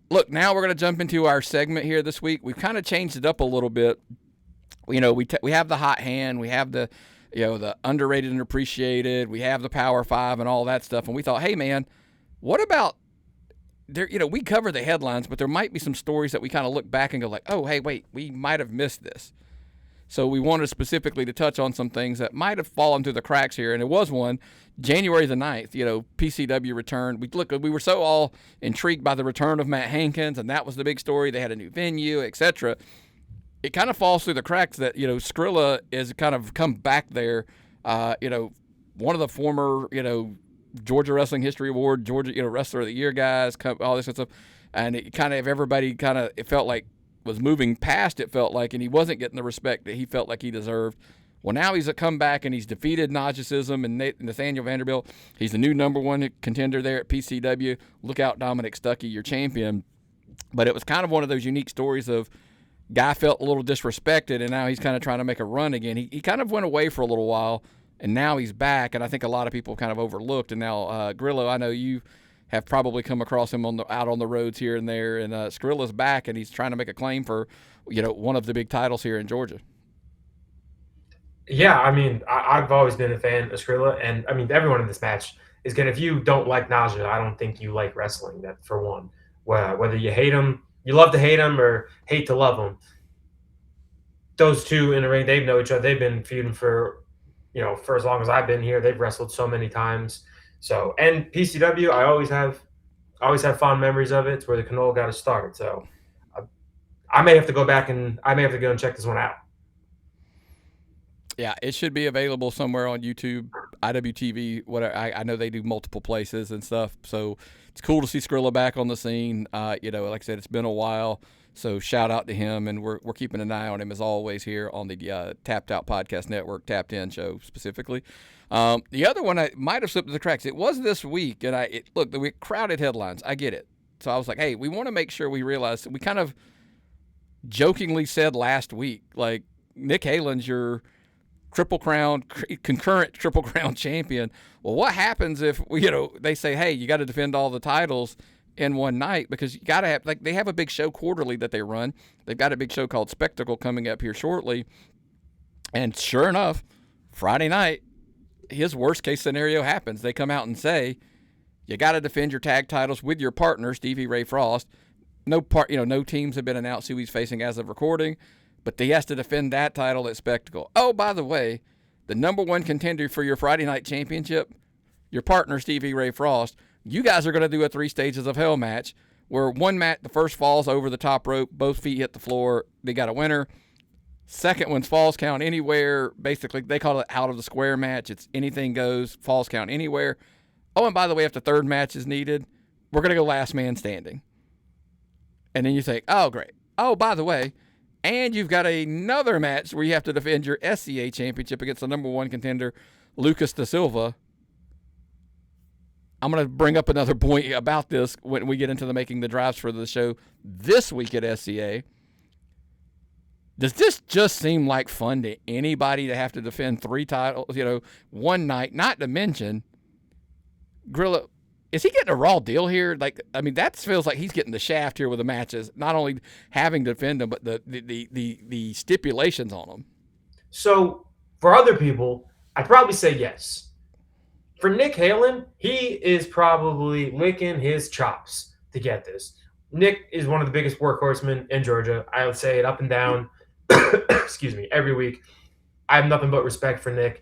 Look, now we're going to jump into our segment here this week. We've kind of changed it up a little bit. We have the hot hand. We have the the underrated and appreciated. We have the Power Five and all that stuff. And we thought, hey man, what about there? We cover the headlines, but there might be some stories that we kind of look back and go like, oh, hey, wait, we might have missed this. So we wanted specifically to touch on some things that might have fallen through the cracks here. And it was one, January the 9th, PCW returned. We were so all intrigued by the return of Matt Hankins, and that was the big story. They had a new venue, etc. It kind of falls through the cracks that, Skrilla is kind of come back there. One of the former, Georgia Wrestling History Award, Georgia, Wrestler of the Year guys, all this kind of stuff. And it kind of, everybody kind of, it felt like was moving past, it felt like, and he wasn't getting the respect that he felt like he deserved. Well, now he's a comeback, and he's defeated Nagicism and Nathaniel Vanderbilt. He's the new number one contender there at PCW. Look out, Dominic Stuckey, your champion. But it was kind of one of those unique stories of guy felt a little disrespected, and now he's kind of trying to make a run again. He kind of went away for a little while, and now he's back, and I think a lot of people kind of overlooked. And now Grillo, I know you have probably come across him out on the roads here and there, and Skrilla's back, and he's trying to make a claim for one of the big titles here in Georgia. Yeah, I mean, I've always been a fan of Skrilla, and I mean, everyone in this match is good. If you don't like Naja, I don't think you like wrestling. That for one, whether you hate him, you love to hate him, or hate to love him. Those two in the ring, they know each other. They've been feuding for as long as I've been here. They've wrestled so many times. So, and PCW, I always have fond memories of it. It's where the Cannoli got to start. So, I may have to go back and check this one out. Yeah, it should be available somewhere on YouTube, IWTV, whatever. I know they do multiple places and stuff. So it's cool to see Skrilla back on the scene. Like I said, it's been a while. So shout out to him, and we're keeping an eye on him as always here on the Tapped Out Podcast Network, Tapped In show specifically. The other one I might have slipped through the cracks. It was this week, and look, the crowded headlines. I get it. So I was like, hey, we want to make sure we realize we kind of jokingly said last week, like Nick Halen's your concurrent Triple Crown champion. Well, what happens if they say, hey, you got to defend all the titles in one night, because you got to have, they have a big show quarterly that they run. They've got a big show called Spectacle coming up here shortly. And sure enough, Friday night, his worst case scenario happens. They come out and say, you got to defend your tag titles with your partner, Stevie Ray Frost. No teams have been announced who he's facing as of recording, but he has to defend that title at Spectacle. Oh, by the way, the number one contender for your Friday night championship, your partner, Stevie Ray Frost, you guys are going to do a 3 stages of hell match where one match, the first falls over the top rope, both feet hit the floor, they got a winner. Second one's falls count anywhere. Basically, they call it out of the square match. It's anything goes, falls count anywhere. Oh, and by the way, if the third match is needed, we're going to go last man standing. And then you think, oh, great. Oh, by the way, and you've got another match where you have to defend your SCA championship against the number one contender, Lucas da Silva. I'm going to bring up another point about this when we get into the making the drives for the show this week at SCA. Does this just seem like fun to anybody to have to defend 3 titles, one night? Not to mention, Grillo, is he getting a raw deal here? That feels like he's getting the shaft here with the matches, not only having to defend them, but the stipulations on them. So for other people, I'd probably say yes. For Nick Halen, he is probably licking his chops to get this. Nick is one of the biggest workhorsemen in Georgia. I would say it up and down. Excuse me, every week. I have nothing but respect for Nick.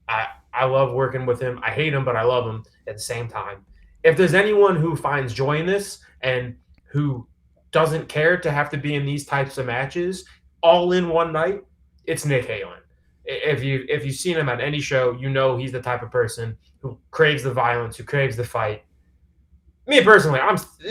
I love working with him. I hate him, but I love him at the same time. If there's anyone who finds joy in this and who doesn't care to have to be in these types of matches all in one night, it's Nick Halen. If you've seen him at any show, you know he's the type of person who craves the violence, who craves the fight. Me personally,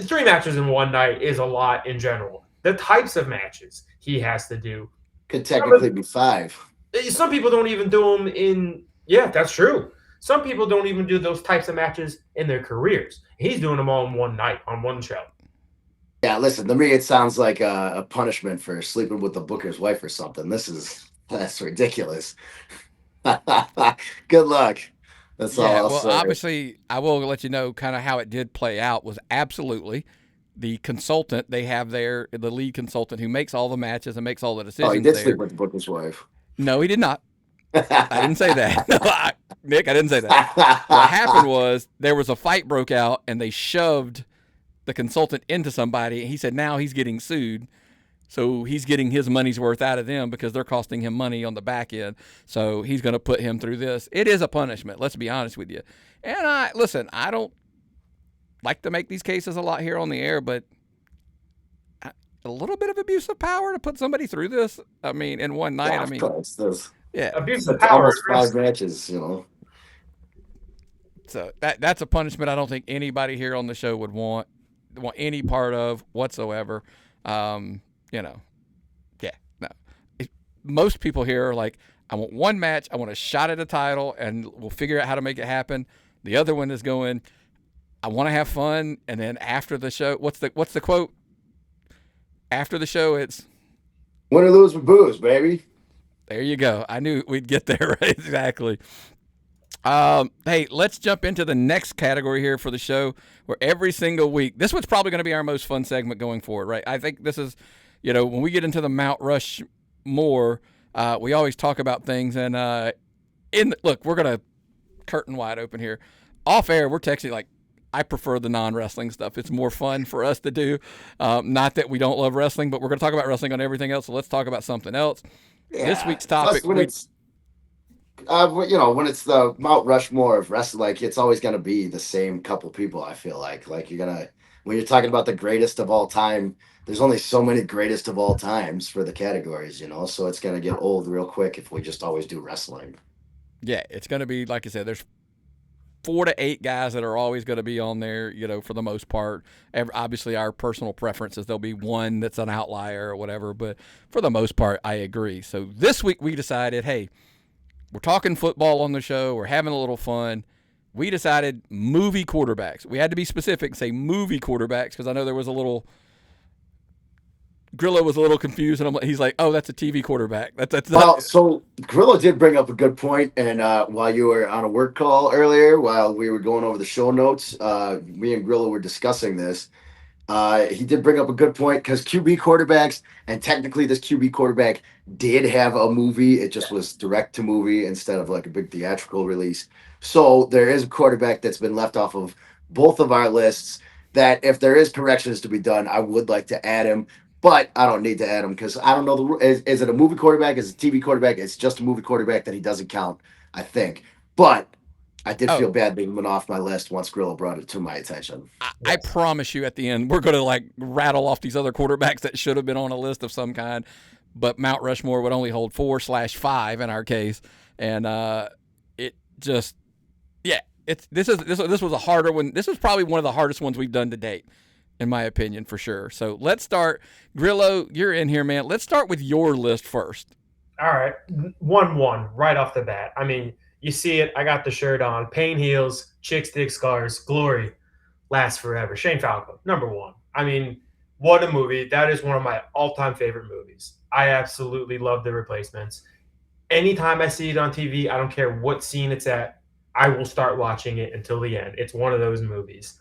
3 matches in one night is a lot in general. The types of matches he has to do could technically be 5. Some people don't even do them in. Yeah, that's true. Some people don't even do those types of matches in their careers. He's doing them all in one night on one show. Yeah, listen, to me it sounds like a punishment for sleeping with the booker's wife or something. That's ridiculous. Good luck. That's all I'll say. Obviously, I will let you know kind of how it did play out was absolutely the consultant they have there, the lead consultant who makes all the matches and makes all the decisions. Oh, he did sleep with the booker's wife. No, he did not. I didn't say that. No, Nick, I didn't say that. What happened was there was a fight broke out and they shoved the consultant into somebody. And he said now he's getting sued. So he's getting his money's worth out of them because they're costing him money on the back end. So he's going to put him through this. It is a punishment. Let's be honest with you. And I don't like to make these cases a lot here on the air, but a little bit of abuse of power to put somebody through this. I mean, in one night. Yeah, I mean, yeah, abuse of power. Almost 5 matches, you know. So that's a punishment I don't think anybody here on the show would want any part of whatsoever. Most people here are like, I want one match, I want a shot at a title, and we'll figure out how to make it happen. The other one is going, I want to have fun, and then after the show, what's the quote? After the show, it's win or lose with booze, baby. There you go. I knew we'd get there. Right? Exactly. Hey, let's jump into the next category here for the show, where every single week, this one's probably going to be our most fun segment going forward, right? I think this is, when we get into the Mount Rushmore, we always talk about things, and look, we're going to curtain wide open here. Off air, we're texting like, I prefer the non-wrestling stuff. It's more fun for us to do. Not that we don't love wrestling, but we're going to talk about wrestling on everything else, so let's talk about something else. Yeah, this week's topic. When it's the Mount Rushmore of wrestling, like it's always going to be the same couple people. I feel like when you're talking about the greatest of all time, there's only so many greatest of all times for the categories, so it's going to get old real quick if we just always do wrestling. Yeah, it's going to be, like I said, there's 4 to 8 guys that are always going to be on there, for the most part. Obviously, our personal preferences, there'll be one that's an outlier or whatever, but for the most part, I agree. So this week we decided, hey, we're talking football on the show. We're having a little fun. We decided movie quarterbacks. We had to be specific and say movie quarterbacks because I know there was Grillo was a little confused, and he's like, "Oh, that's a TV quarterback." So Grillo did bring up a good point, and while you were on a work call earlier, while we were going over the show notes, me and Grillo were discussing this. He did bring up a good point because QB quarterbacks, and technically this QB quarterback did have a movie. It just was direct to movie instead of like a big theatrical release. So there is a quarterback that's been left off of both of our lists that if there is corrections to be done, I would like to add him. But I don't need to add him because I don't know. Is it a movie quarterback? Is it a TV quarterback? It's just a movie quarterback that he doesn't count, I think. But I did feel bad being went off my list once Grillo brought it to my attention. I promise you at the end, we're going to rattle off these other quarterbacks that should have been on a list of some kind. But Mount Rushmore would only hold 4/5 in our case. And it just, this was a harder one. This was probably one of the hardest ones we've done to date, in my opinion, for sure. So let's start. Grillo, you're in here, man. Let's start with your list first. All right. 1-1 right off the bat. I mean, you see it. I got the shirt on. Pain heals. Chicks dig scars. Glory lasts forever. Shane Falco, number 1. I mean, what a movie. That is one of my all-time favorite movies. I absolutely love The Replacements. Anytime I see it on TV, I don't care what scene it's at, I will start watching it until the end. It's one of those movies.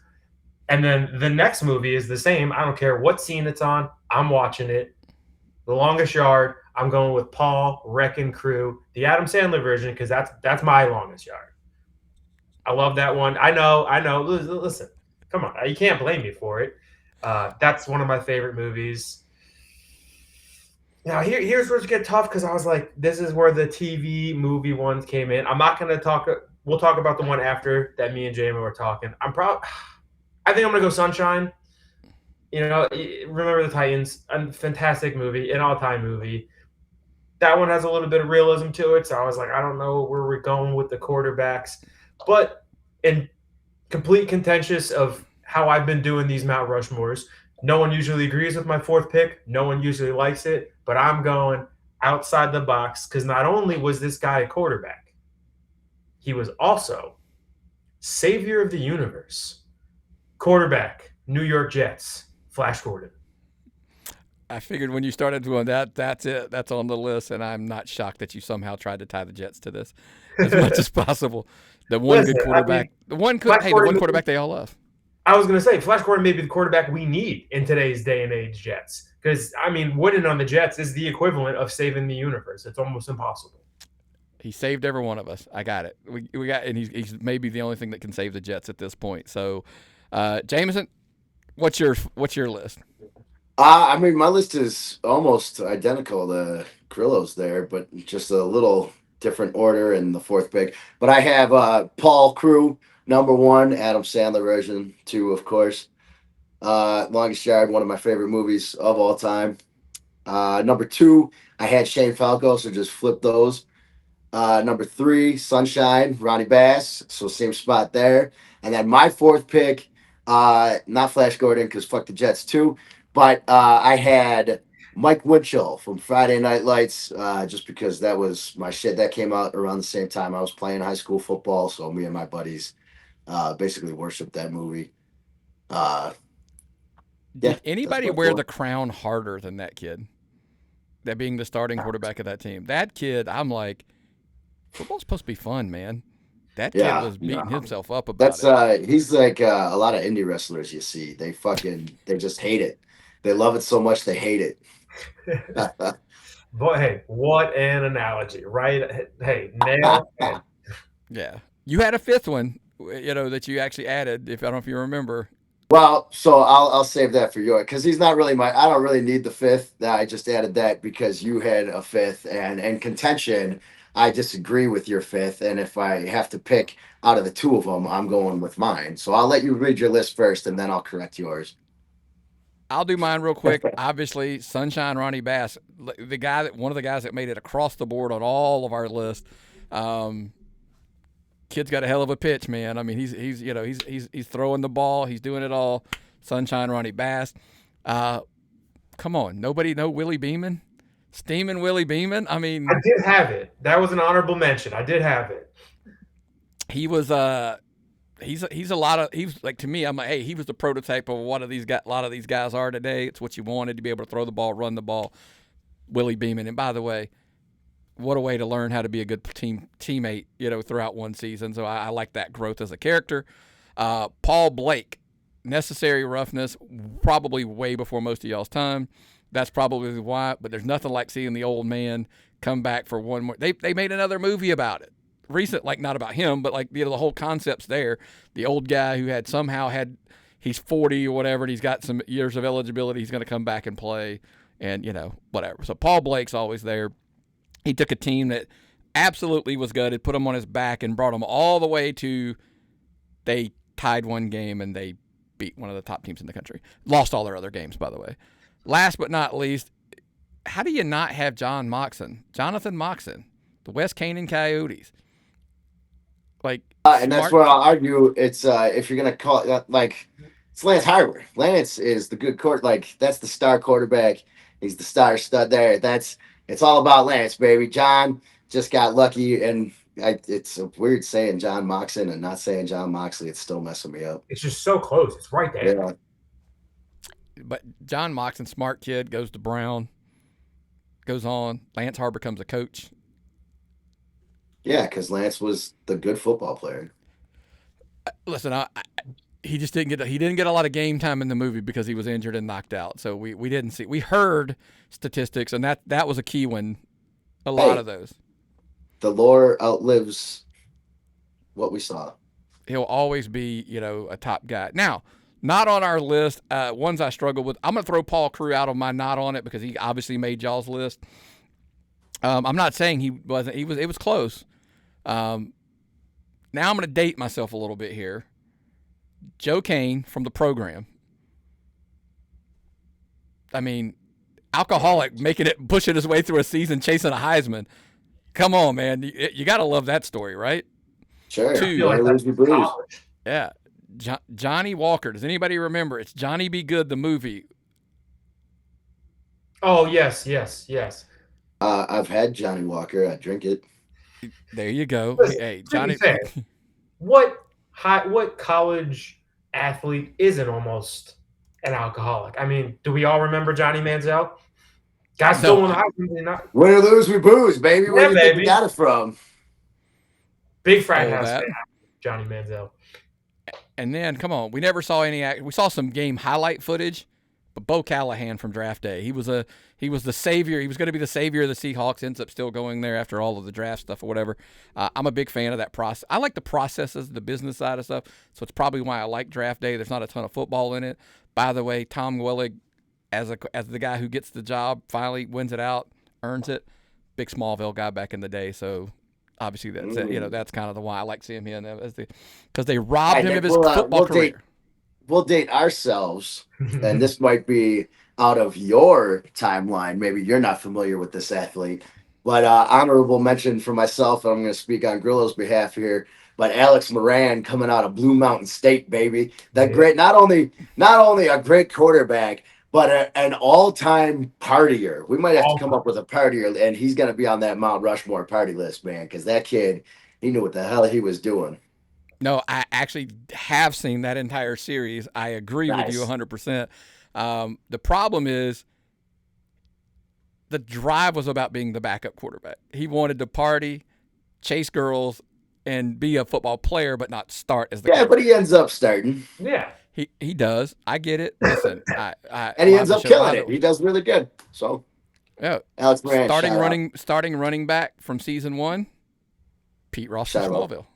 And then the next movie is the same. I don't care what scene it's on. I'm watching it. The Longest Yard. I'm going with Paul, Wrecking Crew, the Adam Sandler version, because that's my Longest Yard. I love that one. I know. Listen, come on. You can't blame me for it. That's one of my favorite movies. Now, here's where it's get tough because I was like, this is where the TV movie ones came in. I'm not going to talk. We'll talk about the one after that me and Jamie were talking. I think I'm going to go Sunshine. Remember the Titans, a fantastic movie, an all-time movie. That one has a little bit of realism to it, so I was like, I don't know where we're going with the quarterbacks. But in complete contentious of how I've been doing these Mount Rushmores, no one usually agrees with my fourth pick. No one usually likes it, but I'm going outside the box because not only was this guy a quarterback, he was also savior of the universe. Quarterback, New York Jets, Flash Gordon. I figured when you started doing that, that's it. That's on the list, and I'm not shocked that you somehow tried to tie the Jets to this as much as possible. The one good quarterback, the one quarterback they all love. I was going to say, Flash Gordon may be the quarterback we need in today's day and age Jets. Because, winning on the Jets is the equivalent of saving the universe. It's almost impossible. He saved every one of us. I got it. We got, and he's maybe the only thing that can save the Jets at this point. So, Jameson, what's your list? My list is almost identical to Grillo's there, but just a little different order in the fourth pick. But I have Paul Crew, number 1, Adam Sandler version 2, of course. Longest Yard, one of my favorite movies of all time. Number 2, I had Shane Falco, so just flip those. Number 3, Sunshine, Ronnie Bass, so same spot there. And then my fourth pick, not Flash Gordon, because fuck the Jets too, but I had Mike Winchell from Friday Night Lights, just because that was my shit. That came out around the same time I was playing high school football, so me and my buddies basically worshiped that movie. Did anybody wear the crown harder than that kid? That being the starting quarterback of that team. That kid, I'm like, football's supposed to be fun, man. That kid was beating himself up about it. He's like a lot of indie wrestlers you see. They just hate it. They love it so much they hate it. Boy, hey, what an analogy, right? Hey, nail it. Yeah. You had a fifth one, that you actually added, if I don't know if you remember. Well, so I'll save that for you because he's not really I don't really need the fifth. I just added that because you had a fifth, and in contention, I disagree with your fifth. And if I have to pick out of the two of them, I'm going with mine. So I'll let you read your list first, and then I'll correct yours. I'll do mine real quick. Obviously, Sunshine Ronnie Bass, one of the guys that made it across the board on all of our lists. Kid's got a hell of a pitch, man. He's throwing the ball, he's doing it all. Sunshine Ronnie Bass. Come on, nobody know Willie Beeman? Steamin' Willie Beeman. I did have it. That was an honorable mention. I did have it. He was he's like, to me, I'm like, hey, he was the prototype of what a lot of these guys are today. It's what you wanted, to be able to throw the ball, run the ball. Willie Beeman. And by the way, what a way to learn how to be a good teammate, throughout one season. So I like that growth as a character. Paul Blake, Necessary Roughness, probably way before most of y'all's time. That's probably why, but there's nothing like seeing the old man come back for one more. They made another movie about it. Recent, like not about him, but like, the whole concept's there. The old guy who he's 40 or whatever, and he's got some years of eligibility. He's going to come back and play, and whatever. So Paul Blake's always there. He took a team that absolutely was gutted, put them on his back, and brought them all the way to. They tied one game and they beat one of the top teams in the country. Lost all their other games, by the way. Last but not least, how do you not have Jonathan Moxon, the West Canaan Coyotes? Like, and that's where I'll argue. It's if you're gonna call it it's Lance Harbor. Lance is the good that's the star quarterback. He's the star stud there. It's all about Lance, baby. John just got lucky, and it's weird saying John Moxon and not saying John Moxley. It's still messing me up. It's just so close. It's right there. Yeah. But John Moxon, smart kid, goes to Brown, goes on. Lance Harbor becomes a coach. Yeah, because Lance was the good football player. Listen, he just didn't get a lot of game time in the movie because he was injured and knocked out. So we didn't see. We heard statistics, and that was a key one. A lot of those. The lore outlives what we saw. He'll always be, a top guy. Now, Not on our list. Ones I struggle with. I'm gonna throw Paul Crew out of my not on it because he obviously made y'all's list. I'm not saying he wasn't. It was close. Now I'm gonna date myself a little bit here. Joe Kane from the program. I mean, alcoholic pushing his way through a season, chasing a Heisman. Come on, man. You got to love that story, right? Sure. Like Yeah. Johnny Walker. Does anybody remember? It's Johnny Be Good, the movie. Oh, yes. I've had Johnny Walker. I drink it. There you go. Listen, hey, to Johnny. be fair, what college athlete isn't almost an alcoholic? I mean, do we all remember Johnny Manziel? Guy still won the Heisman. Win or lose, we booze, baby. Yeah, Where do you think baby. we got it from? Big frat house fan, Johnny Manziel. And then, come on, we never saw any. We saw some game highlight footage, but Bo Callahan from draft day. He was the savior. He was going to be the savior of the Seahawks. Ends up still going there after all of the draft stuff or whatever. I'm a big fan of that process. I like the processes, the business side of stuff. So it's probably why I like draft day. There's not a ton of football in it. By the way, Tom Wellig, as the guy who gets the job, finally wins it out, earns it. Big Smallville guy back in the day. So obviously that's that's kind of the why I like seeing him because they robbed him of his football career. We'll date ourselves, and this might be out of your timeline. Maybe you're not familiar with this athlete, but honorable mention for myself, and I'm going to speak on Grillo's behalf here. But Alex Moran coming out of Blue Mountain State, baby, great, not only a great quarterback, but an all-time partier. We might have to come up with a partier, and he's going to be on that Mount Rushmore party list, man, because that kid, he knew what the hell he was doing. No, I actually have seen that entire series. I agree with you 100%. The problem is the drive was about being the backup quarterback. He wanted to party, chase girls, and be a football player, but not start as the quarterback. But he ends up starting. Yeah. He does. I get it. Listen, and he ends up killing it. He does really good. So, yeah, Alex Moran, starting running back from season 1, Pete Ross from Smallville.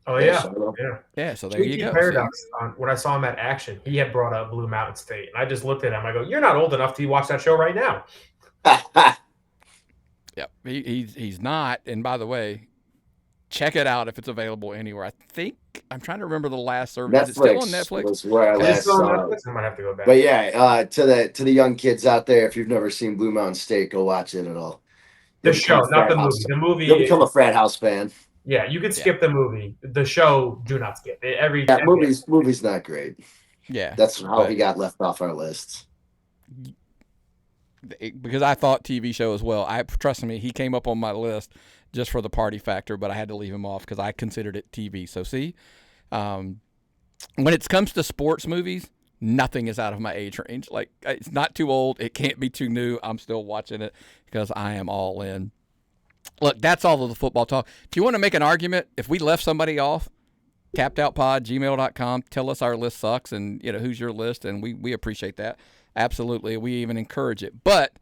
Oh yeah. So there you go. Paradox. When I saw him at Action, he had brought up Blue Mountain State, and I just looked at him. I go, "You're not old enough to watch that show right now." Yeah, he's not. And by the way, check it out if it's available anywhere. I think I'm trying to remember the last service. Netflix. Is it still on Netflix? Was where I last saw it. I might have to go back. But yeah, to the young kids out there, if you've never seen Blue Mountain State, go watch it at all. The show, not the movie. The movie. You'll become a frat house fan. Yeah, you could skip the movie. The show, do not skip it. Movie's not great. Yeah, that's how he got left off our lists. Because I thought TV show as well. Trust me, he came up on my list just for the party factor, but I had to leave him off because I considered it TV. So see, when it comes to sports movies, nothing is out of my age range. Like, it's not too old. It can't be too new. I'm still watching it because I am all in. Look, that's all of the football talk. If you want to make an argument, if we left somebody off, tappedoutpod@gmail.com, tell us our list sucks and who's your list, and we appreciate that. Absolutely. We even encourage it. But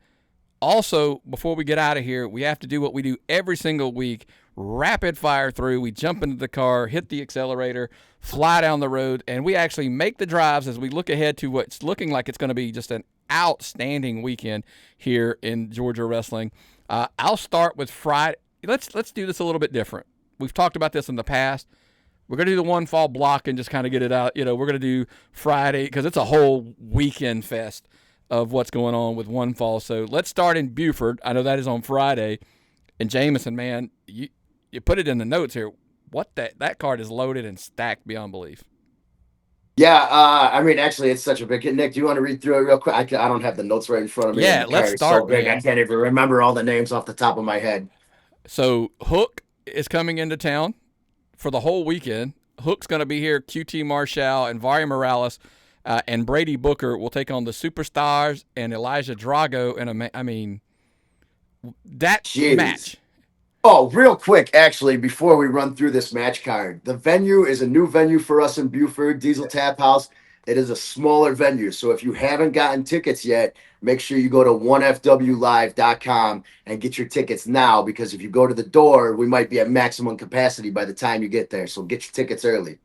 also, before we get out of here, we have to do what we do every single week, rapid fire through. We jump into the car, hit the accelerator, fly down the road, and we actually make the drives as we look ahead to what's looking like it's going to be just an outstanding weekend here in Georgia wrestling. I'll start with Friday. Let's do this a little bit different. We've talked about this in the past. We're going to do the one fall block and just kind of get it out. We're going to do Friday because it's a whole weekend fest of what's going on with one fall. So let's start in Buford. I know that is on Friday. And Jameson, man, you put it in the notes here. What that card is loaded and stacked beyond belief. Yeah, I mean, actually, it's such a big hit. Nick, do you want to read through it real quick? I don't have the notes right in front of me. Yeah, let's start. So big, I can't even remember all the names off the top of my head. So Hook is coming into town for the whole weekend. Hook's going to be here. QT Marshall and Vari Morales and Brady Booker will take on the Superstars and Elijah Drago. And that match. Oh, real quick, actually, before we run through this match card, the venue is a new venue for us in Buford, Diesel Tap House. It is a smaller venue, so if you haven't gotten tickets yet, make sure you go to 1fwlive.com and get your tickets now, because if you go to the door, we might be at maximum capacity by the time you get there, so get your tickets early.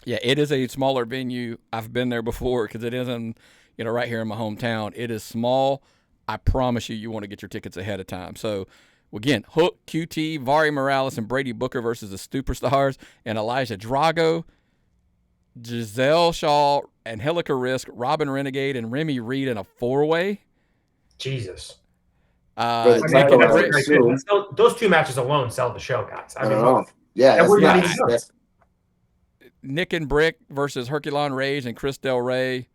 Yeah, it is a smaller venue. I've been there before because it isn't, right here in my hometown. It is small. I promise you, you want to get your tickets ahead of time. So, again, Hook, QT, Vari Morales, and Brady Booker versus the Superstars, and Elijah Drago, Giselle Shaw, Angelica Risk, Robin Renegade, and Remy Reed in a 4-way. Jesus. For the Nick title, and I would Britt, assume. Those 2 matches alone sell the show, guys. I don't know. Yeah, that's wouldn't not. even know. That's, Nick and Brick versus Herculon Rage and Chris Del Rey.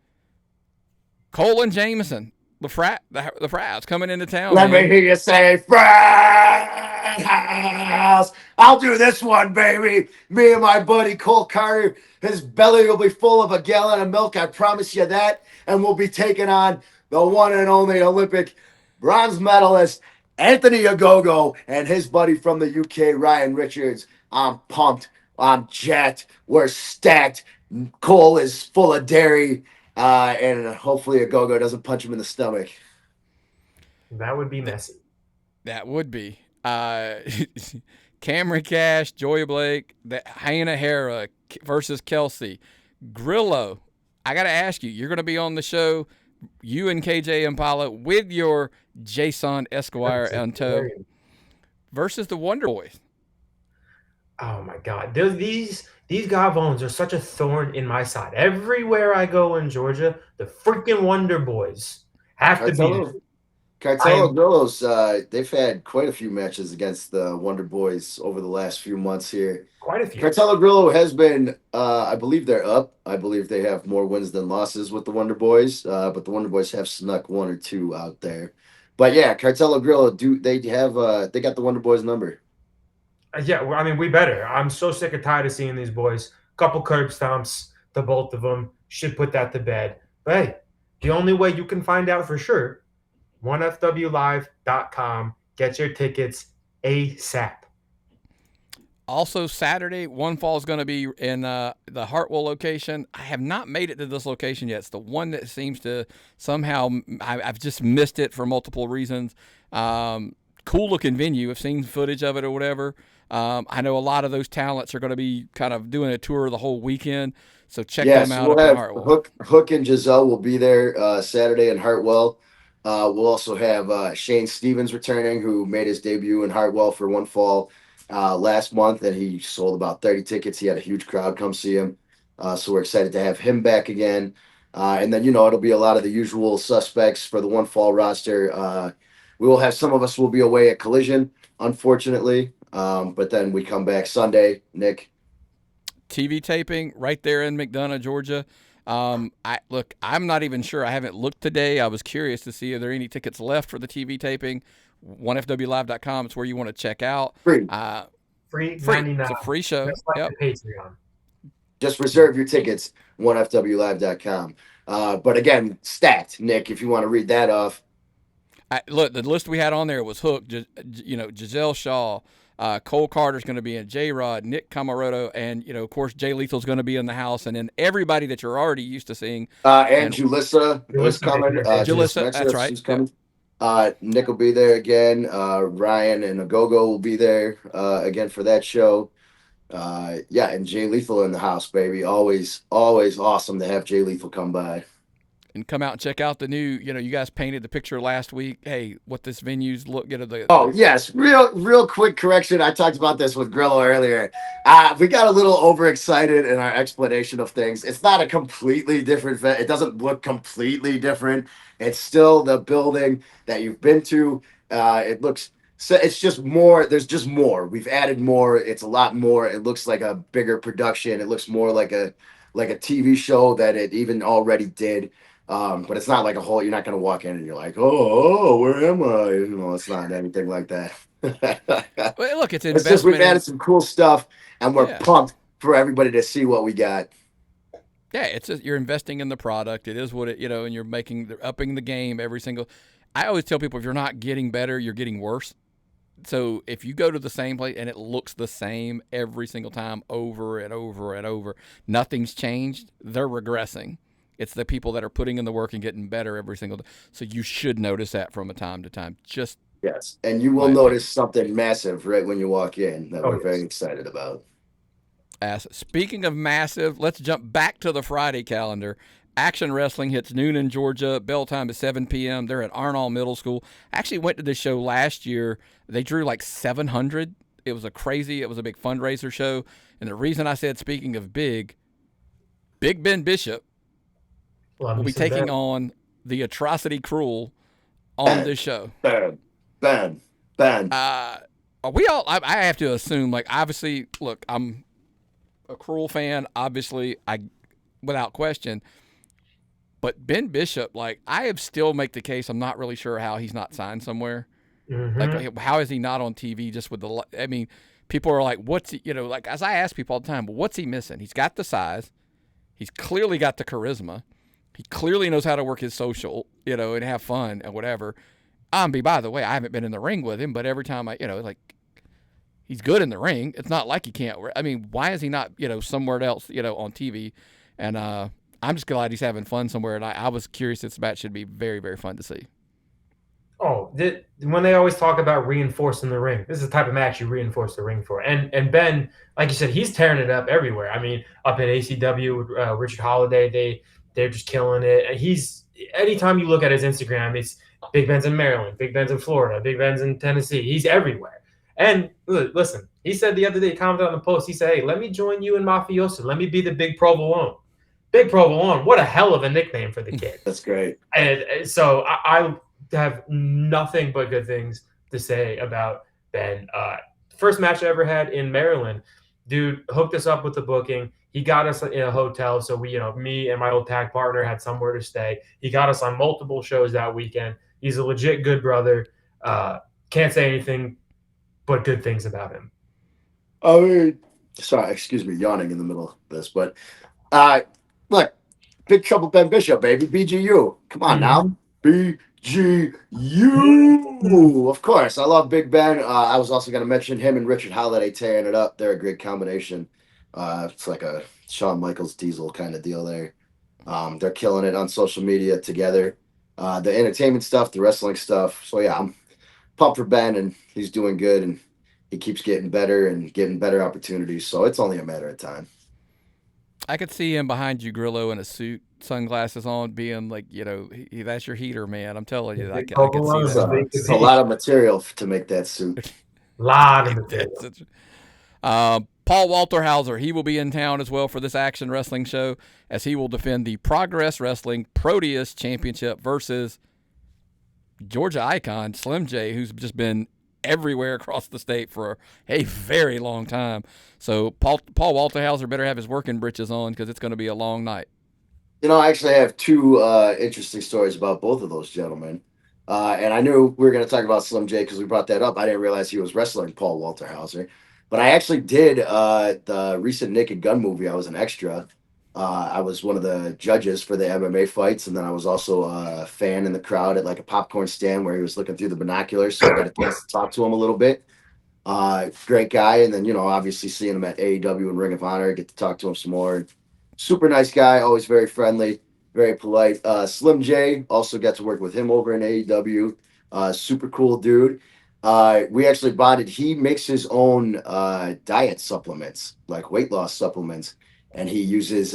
Cole and Jameson, the frats coming into town. let man. me hear you say, "Frat House." I'll do this one, baby. Me and my buddy Cole Carter. His belly will be full of a gallon of milk. I promise you that. And we'll be taking on the one and only Olympic bronze medalist Anthony Ogogo and his buddy from the UK, Ryan Richards. I'm pumped. I'm jacked. We're stacked. Cole is full of dairy. And hopefully Ogogo doesn't punch him in the stomach. That would be messy. That would be. Cameron Cash, Joy Blake, Hannah Hera versus Kelsey. Grillo, I got to ask you, you're going to be on the show, you and KJ Impala, with your Jason Esquire on tow, versus the Wonder Boys. Oh, my God. These Gavones are such a thorn in my side. Everywhere I go in Georgia, the freaking Wonder Boys have to be there. Cartelo Grillos, they've had quite a few matches against the Wonder Boys over the last few months here. Quite a few. Cartelo Grillo has been, I believe they're up. I believe they have more wins than losses with the Wonder Boys, but the Wonder Boys have snuck 1 or 2 out there. But yeah, Cartelo Grillo, they got the Wonder Boys number. Yeah, well, I mean, we better. I'm so sick and tired of seeing these boys. Couple curb stomps, the both of them. Should put that to bed. But hey, the only way you can find out for sure, onefwlive.com. Get your tickets ASAP. Also, Saturday, One Fall is going to be in the Hartwell location. I have not made it to this location yet. It's the one that seems to somehow I've just missed it for multiple reasons. Cool looking venue. I've seen footage of it or whatever. I know a lot of those talents are going to be kind of doing a tour the whole weekend. So check them out. We'll have Hook and Giselle will be there Saturday in Hartwell. We'll also have Shane Stevens returning, who made his debut in Hartwell for One Fall last month, and he sold about 30 tickets. He had a huge crowd come see him. So we're excited to have him back again. And then, it'll be a lot of the usual suspects for the One Fall roster. We will have some of us will be away at Collision, unfortunately. But then we come back Sunday, Nick. TV taping right there in McDonough, Georgia. I'm not even sure. I haven't looked today. I was curious to see if there are any tickets left for the TV taping. onefwlive.com. It's where you want to check out. Free. Free. It's a free show. Just like the Patreon. Just reserve your tickets, onefwlive.com. But again, stacked, Nick, if you want to read that off. Look, the list we had on there was Hook, Giselle Shaw, Cole Carter's going to be in, J-Rod, Nick Camaroto, and, of course, Jay Lethal's going to be in the house, and then everybody that you're already used to seeing. And Julissa is coming. Julissa, that's right. She's coming. Nick will be there again. Ryan and Ogogo will be there again for that show. And Jay Lethal in the house, baby. Always awesome to have Jay Lethal come by. And come out and check out the new, you guys painted the picture last week. Hey, what this venue's look. Yes. Real quick correction. I talked about this with Grillo earlier. We got a little overexcited in our explanation of things. It's not a completely different it doesn't look completely different. It's still the building that you've been to. It's just more. There's just more. We've added more. It's a lot more. It looks like a bigger production. It looks more like a TV show that it even already did. But it's not like a whole. You're not going to walk in and you're like, oh, where am I? It's not anything like that. Well, look, it's just we've added some cool stuff, and we're pumped for everybody to see what we got. Yeah, you're investing in the product. It is what it, and you're upping the game every single. I always tell people if you're not getting better, you're getting worse. So if you go to the same place and it looks the same every single time, over and over and over, nothing's changed. They're regressing. It's the people that are putting in the work and getting better every single day. So you should notice that from time to time. Yes, and you will notice something massive right when you walk in that we're very excited about. Speaking of massive, let's jump back to the Friday calendar. Action Wrestling hits noon in Georgia. Bell time is 7 p.m. They're at Arnold Middle School. I actually went to this show last year. They drew like 700. It was a big fundraiser show. And the reason I said, speaking of Big Ben Bishop will be taking on the Atrocity Cruel on this show. Ben. Are we all? I have to assume, like, obviously, look, I'm a Cruel fan, obviously, without question. But Ben Bishop, like, I have still make the case. I'm not really sure how he's not signed somewhere. Mm-hmm. Like, how is he not on TV? Just with I mean, people are like, what's he? Like, as I ask people all the time, well, what's he missing? He's got the size. He's clearly got the charisma. He clearly knows how to work his social, and have fun and whatever. By the way, I haven't been in the ring with him, but every time like, he's good in the ring. It's not like he can't. I mean, why is he not, somewhere else, on TV? And I'm just glad he's having fun somewhere. And I was curious. This match should be very, very fun to see. Oh, when they always talk about reinforcing the ring, this is the type of match you reinforce the ring for. And Ben, like you said, he's tearing it up everywhere. I mean, up at ACW with Richard Holiday, they're just killing it. And anytime you look at his Instagram, it's Big Ben's in Maryland, Big Ben's in Florida, Big Ben's in Tennessee. He's everywhere. And listen, he said the other day, he commented on the post, he said, hey, let me join you in Mafioso. Let me be the Big Provolone. Big Provolone, what a hell of a nickname for the kid. That's great. And so I have nothing but good things to say about Ben. First match I ever had in Maryland, dude hooked us up with the booking. He got us in a hotel, so we, me and my old tag partner had somewhere to stay. He got us on multiple shows that weekend. He's a legit good brother. Can't say anything but good things about him. Sorry, excuse me, yawning in the middle of this, but look, Big Trouble Ben Bishop, baby, BGU. Come on now, BGU. Of course, I love Big Ben. I was also going to mention him and Richard Holiday tearing it up. They're a great combination. It's like a Shawn Michaels Diesel kind of deal there. They're killing it on social media together. The entertainment stuff, the wrestling stuff. So yeah, I'm pumped for Ben, and he's doing good, and he keeps getting better and getting better opportunities. So it's only a matter of time. I could see him behind you, Grillo, in a suit, sunglasses on, being like, that's your heater, man. I'm telling you, I could see that. It's a lot of material to make that suit. Lot of material. Paul Walterhauser, he will be in town as well for this Action Wrestling show, as he will defend the Progress Wrestling Proteus Championship versus Georgia icon Slim J, who's just been everywhere across the state for a very long time. So Paul Walterhauser better have his working britches on, because it's going to be a long night. I actually have two interesting stories about both of those gentlemen. And I knew we were going to talk about Slim J because we brought that up. I didn't realize he was wrestling Paul Walterhauser. But I actually did the recent Naked Gun movie. I was an extra. I was one of the judges for the MMA fights, and then I was also a fan in the crowd at like a popcorn stand where he was looking through the binoculars, so I got a chance to talk to him a little bit. Great guy, and then obviously seeing him at AEW and Ring of Honor, get to talk to him some more. Super nice guy, always very friendly, very polite. Slim J, also got to work with him over in AEW. Super cool dude. We actually bonded. He makes his own diet supplements, like weight loss supplements. And he uses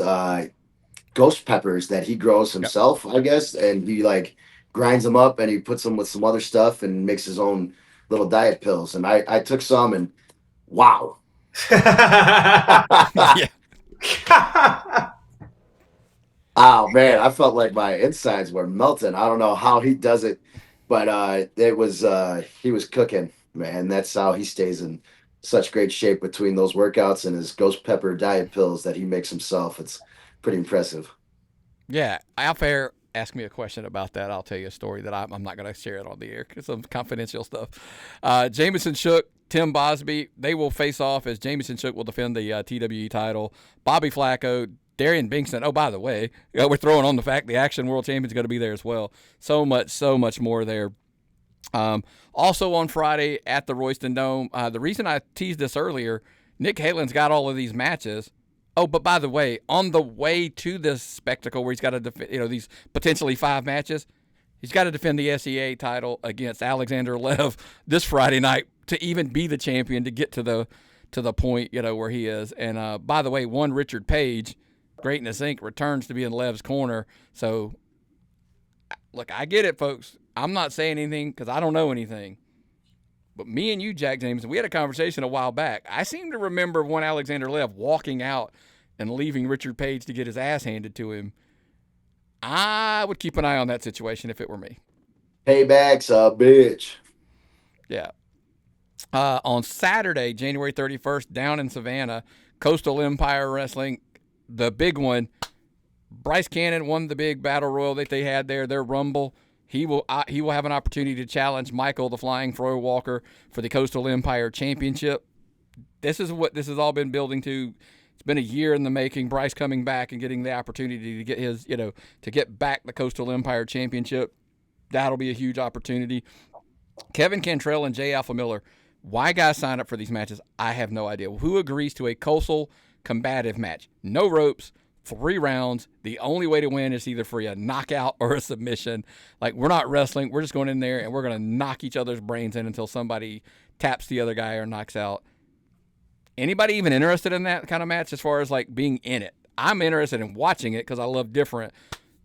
ghost peppers that he grows himself, I guess. And he like grinds them up and he puts them with some other stuff and makes his own little diet pills. And I took some, and wow. Oh man, I felt like my insides were melting. I don't know how he does it, but it was he was cooking, man. That's how he stays in such great shape between those workouts and his ghost pepper diet pills that he makes himself. It's pretty impressive. Yeah, Al Fair asked me a question about that. I'll tell you a story that I'm not going to share it on the air because some confidential stuff. Jameson Shook, Tim Bosby, they will face off as Jameson Shook will defend the TWE title. Bobby Flacco, Darian Bingston. Oh, by the way, we're throwing on the fact the Action World Champion is going to be there as well. So much more there. Also on Friday at the Royston Dome, the reason I teased this earlier, Nick Halen's got all of these matches. Oh, but by the way, on the way to this spectacle where he's got to defend, these potentially 5 matches, he's got to defend the SEA title against Alexander Lev this Friday night to even be the champion, to get to the to the point, where he is. And by the way, one Richard Page, Greatness Inc., returns to be in Lev's corner. So, look, I get it, folks. I'm not saying anything because I don't know anything. But me and you, Jack Jameson, we had a conversation a while back. I seem to remember one Alexander Lev walking out and leaving Richard Page to get his ass handed to him. I would keep an eye on that situation if it were me. Payback's a bitch. Yeah. On Saturday, January 31st, down in Savannah, Coastal Empire Wrestling, the big one. Bryce Cannon won the big battle royal that they had there, their Rumble. He will have an opportunity to challenge Michael the Flying Fro Walker for the Coastal Empire Championship. This is what this has all been building to. It's been a year in the making. Bryce coming back and getting the opportunity to get his, to get back the Coastal Empire Championship. That'll be a huge opportunity. Kevin Cantrell and Jay Alpha Miller. Why guys sign up for these matches, I have no idea. Who agrees to a Coastal combative match? No ropes, 3 rounds. The only way to win is either for a knockout or a submission. Like, we're not wrestling. We're just going in there and we're going to knock each other's brains in until somebody taps the other guy or knocks out. Anybody even interested in that kind of match as far as, like, being in it? I'm interested in watching it because I love different.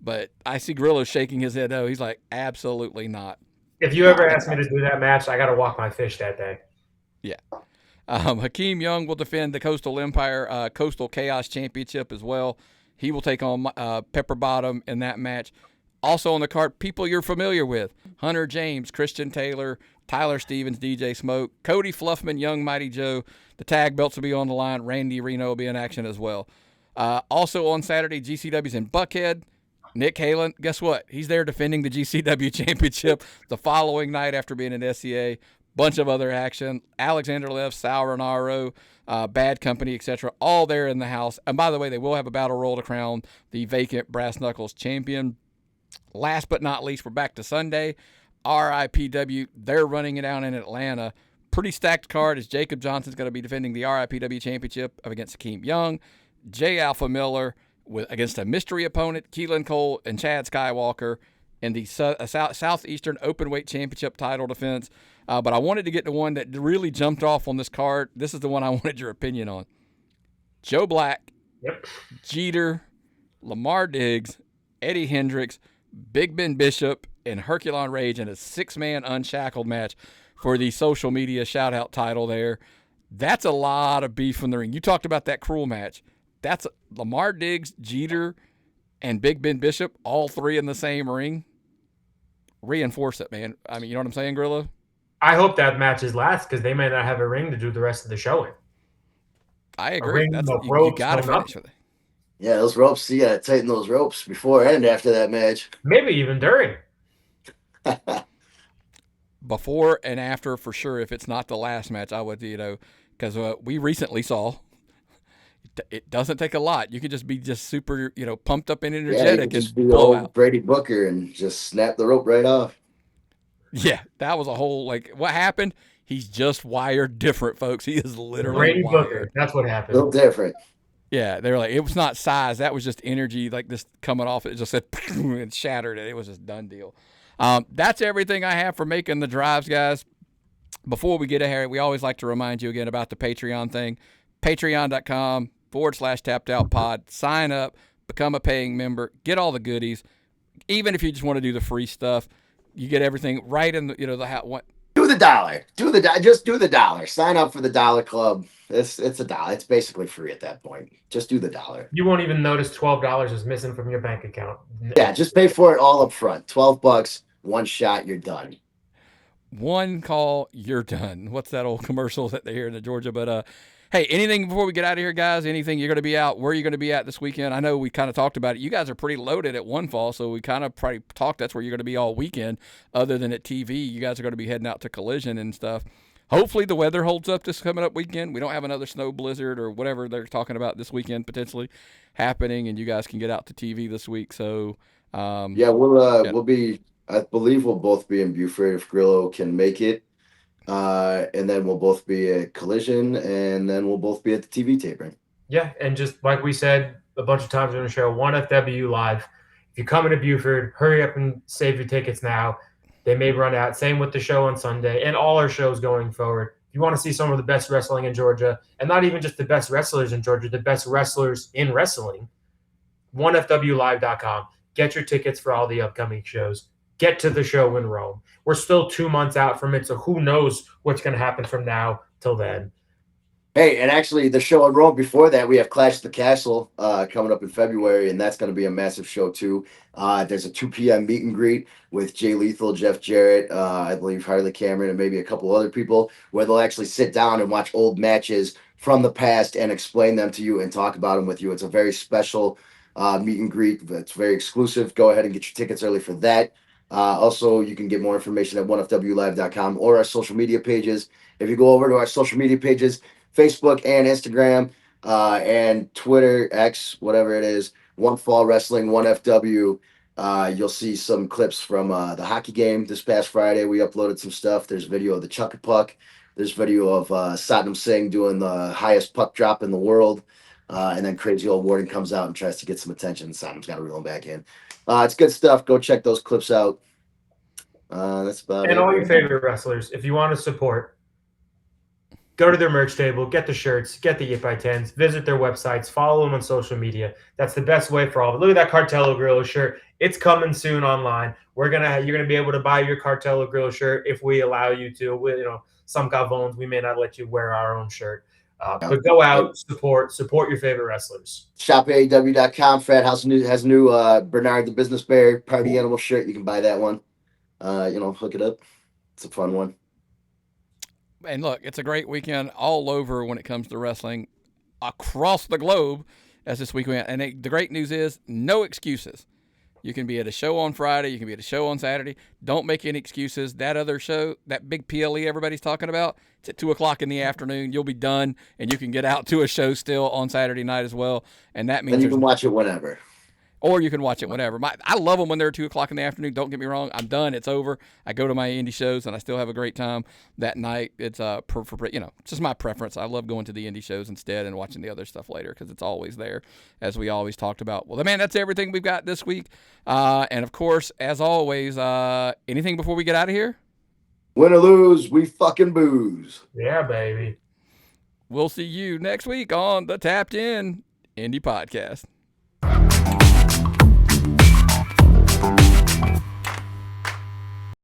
But I see Grillo shaking his head. Oh, he's like, absolutely not. If you ever ask me to do that match, I got to walk my fish that day. Yeah. Hakeem Young will defend the Coastal Empire Coastal Chaos Championship as well. He will take on Pepper Bottom in that match. Also on the card, people you're familiar with. Hunter James, Christian Taylor, Tyler Stevens, DJ Smoke, Cody Fluffman, Young Mighty Joe. The tag belts will be on the line. Randy Reno will be in action as well. Also on Saturday, GCW's in Buckhead. Nick Halen, guess what? He's there defending the GCW Championship the following night after being in SCA. Bunch of other action. Alexander Lev, Sal Renaro, Bad Company, etc. All there in the house. And by the way, they will have a battle royal to crown the vacant Brass Knuckles champion. Last but not least, we're back to Sunday. RIPW, they're running it down in Atlanta. Pretty stacked card as Jacob Johnson's going to be defending the RIPW championship against Hakeem Young. J. Alpha Miller against a mystery opponent, Keelan Cole and Chad Skywalker in the Southeastern Openweight Championship title defense. But I wanted to get to one that really jumped off on this card. This is the one I wanted your opinion on. Joe Black, Yep. Jeter, Lamar Diggs, Eddie Hendricks, Big Ben Bishop, and Herculon Rage in a 6-man unshackled match for the social media shout-out title there. That's a lot of beef in the ring. You talked about that cruel match. That's Lamar Diggs, Jeter, and Big Ben Bishop, all 3 in the same ring. Reinforce it, man. I mean, you know what I'm saying, Grillo? I hope that matches last because they may not have a ring to do the rest of the show in. I agree. ring, That's no you ropes, got to no finish with it. Yeah, those ropes, you got to tighten those ropes before and after that match. Maybe even during. Before and after, for sure. If it's not the last match, I would, because we recently saw it doesn't take a lot. You can just be super, pumped up and Yeah, you energetic could just and be blow old out. Brady Booker and just snap the rope right off. Yeah, that was a whole, what happened? He's just wired different, folks. He is literally Brady wired. Booker. That's what A happened. little different. Yeah, they were like, it was not size. That was just energy, like this coming off. It just said, and shattered it. It was just done deal. That's everything I have for making the drives, guys. Before we get ahead, we always like to remind you again about the Patreon thing. Patreon.com/tapped-out-pod. Sign up, become a paying member, get all the goodies. Even if you just want to do the free stuff, you get everything right in the, Do the dollar. Just do the dollar. Sign up for the dollar club. It's a dollar. It's basically free at that point. Just do the dollar. You won't even notice $12 is missing from your bank account. Yeah, just pay for it all up front. $12, one shot, you're done. One call, you're done. What's that old commercial that they hear in Georgia? But hey, anything before we get out of here, guys? Anything you're going to be out? Where are you going to be at this weekend? I know we kind of talked about it. You guys are pretty loaded at One Fall, so we kind of probably talked that's where you're going to be all weekend. Other than at TV, you guys are going to be heading out to Collision and stuff. Hopefully the weather holds up this coming up weekend. We don't have another snow blizzard or whatever they're talking about this weekend potentially happening, and you guys can get out to TV this week. So we'll be. I believe we'll both be in Buford if Grillo can make it. And then we'll both be at Collision, and then we'll both be at the TV taping. Yeah, and just like we said a bunch of times on the show, 1FW Live. If you're coming to Buford, hurry up and save your tickets now. They may run out. Same with the show on Sunday and all our shows going forward. If you want to see some of the best wrestling in Georgia, and not even just the best wrestlers in Georgia, the best wrestlers in wrestling, 1FWLive.com. Get your tickets for all the upcoming shows. Get to the show in Rome. We're still 2 months out from it, so who knows what's going to happen from now till then. Hey, and actually, the show in Rome before that, we have Clash at the Castle coming up in February, and that's going to be a massive show too. There's a 2 p.m. meet and greet with Jay Lethal, Jeff Jarrett, I believe Harley Cameron, and maybe a couple other people, where they'll actually sit down and watch old matches from the past and explain them to you and talk about them with you. It's a very special meet and greet. It's very exclusive. Go ahead and get your tickets early for that. Also, you can get more information at 1FWLive.com or our social media pages. If you go over to our social media pages, Facebook and Instagram, and Twitter, X, whatever it is, One Fall Wrestling, 1FW. You'll see some clips from the hockey game this past Friday. We uploaded some stuff. There's video of the Chuck a Puck. There's video of Satnam Singh doing the highest puck drop in the world. And then Crazy Old Warden comes out and tries to get some attention. Satnam's got to reel him back in. It's good stuff. Go check those clips out. That's about it. And all your favorite wrestlers, if you want to support, go to their merch table, get the shirts, get the 8x10s, visit their websites, follow them on social media. That's the best way for all of it. Look at that Cartello Grillo shirt. It's coming soon online. You're gonna be able to buy your Cartello Grillo shirt if we allow you to. Some cavones, we may not let you wear our own shirt. But go out, support your favorite wrestlers. ShopAEW.com. Frat House has new Bernard the Business Bear Party Animal shirt. You can buy that one. Hook it up. It's a fun one. And look, it's a great weekend all over when it comes to wrestling across the globe as this week went. And the great news is no excuses. You can be at a show on Friday. You can be at a show on Saturday. Don't make any excuses. That other show, that big PLE everybody's talking about, it's at 2 o'clock in the afternoon. You'll be done, and you can get out to a show still on Saturday night as well. And that means you can watch it whenever. Or you can watch it whenever. I love them when they're 2 o'clock in the afternoon. Don't get me wrong. I'm done. It's over. I go to my indie shows, and I still have a great time that night. It's it's just my preference. I love going to the indie shows instead and watching the other stuff later because it's always there, as we always talked about. Well, man, that's everything we've got this week. And, of course, as always, anything before we get out of here? Win or lose, we fucking booze. Yeah, baby. We'll see you next week on the Tapped In Indy Podcast.